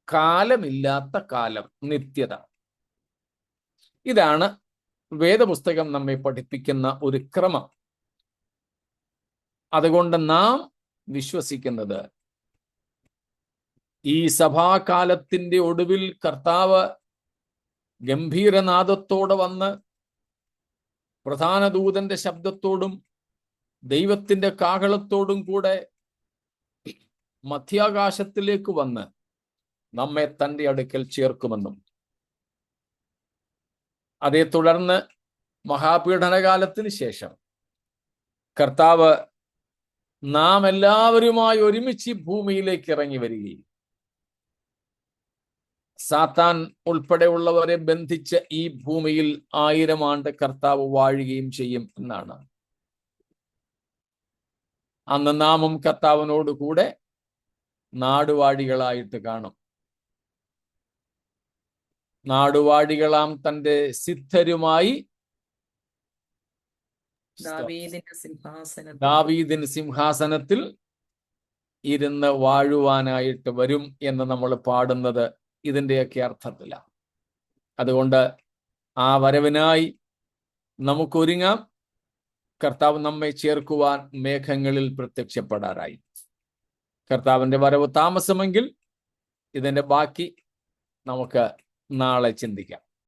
A: കാലമില്ലാത്ത കാലം, നിത്യത. ഇതാണ് വേദപുസ്തകം നമ്മെ പഠിപ്പിക്കുന്ന ഒരു ക്രമം. അതുകൊണ്ട് നാം വിശ്വസിക്കുന്നത് ഈ സഭാകാലത്തിന്റെ ഒടുവിൽ കർത്താവ് ഗംഭീരനാദത്തോടെ വന്ന് പ്രധാന ദൂതന്റെ ശബ്ദത്തോടും ദൈവത്തിന്റെ കാഹളത്തോടും കൂടെ മധ്യാകാശത്തിലേക്ക് വന്ന് നമ്മെ തന്റെ അടുക്കൽ ചേർക്കുമെന്നും, അതേ തുടർന്ന് മഹാപീഡനകാലത്തിന് ശേഷം കർത്താവ് നാം എല്ലാവരുമായി ഒരുമിച്ച് ഭൂമിയിലേക്ക് ഇറങ്ങി വരികയും സാത്താൻ ഉൾപ്പെടെയുള്ളവരെ ബന്ധിച്ച് ഈ ഭൂമിയിൽ 1000 ആണ്ട് കർത്താവ് വാഴുകയും ചെയ്യും എന്നാണ്. അന്ന് നാമും കർത്താവിനോട് കൂടെ നാടുവാഴികളായിട്ട് കാണും. നാടുവാഴികളാം തന്റെ സിദ്ധരുമായി ദാവീദിന്റെ സിംഹാസനത്തിൽ ഇരുന്ന് വാഴുവാനായിട്ട് വരും എന്ന് നമ്മൾ പാടുന്നത് ഇതിൻ്റെയൊക്കെ അർത്ഥത്തിലാണ്. അതുകൊണ്ട് ആ വരവിനായി നമുക്കൊരുങ്ങാം. കർത്താവ് നമ്മെ ചേർക്കുവാൻ മേഘങ്ങളിൽ പ്രത്യക്ഷപ്പെടാറായി. കർത്താവിന്റെ വരവ് താമസമെങ്കിൽ ഇതിന്റെ ബാക്കി നമുക്ക് നാളെ ചിന്തിക്കാം.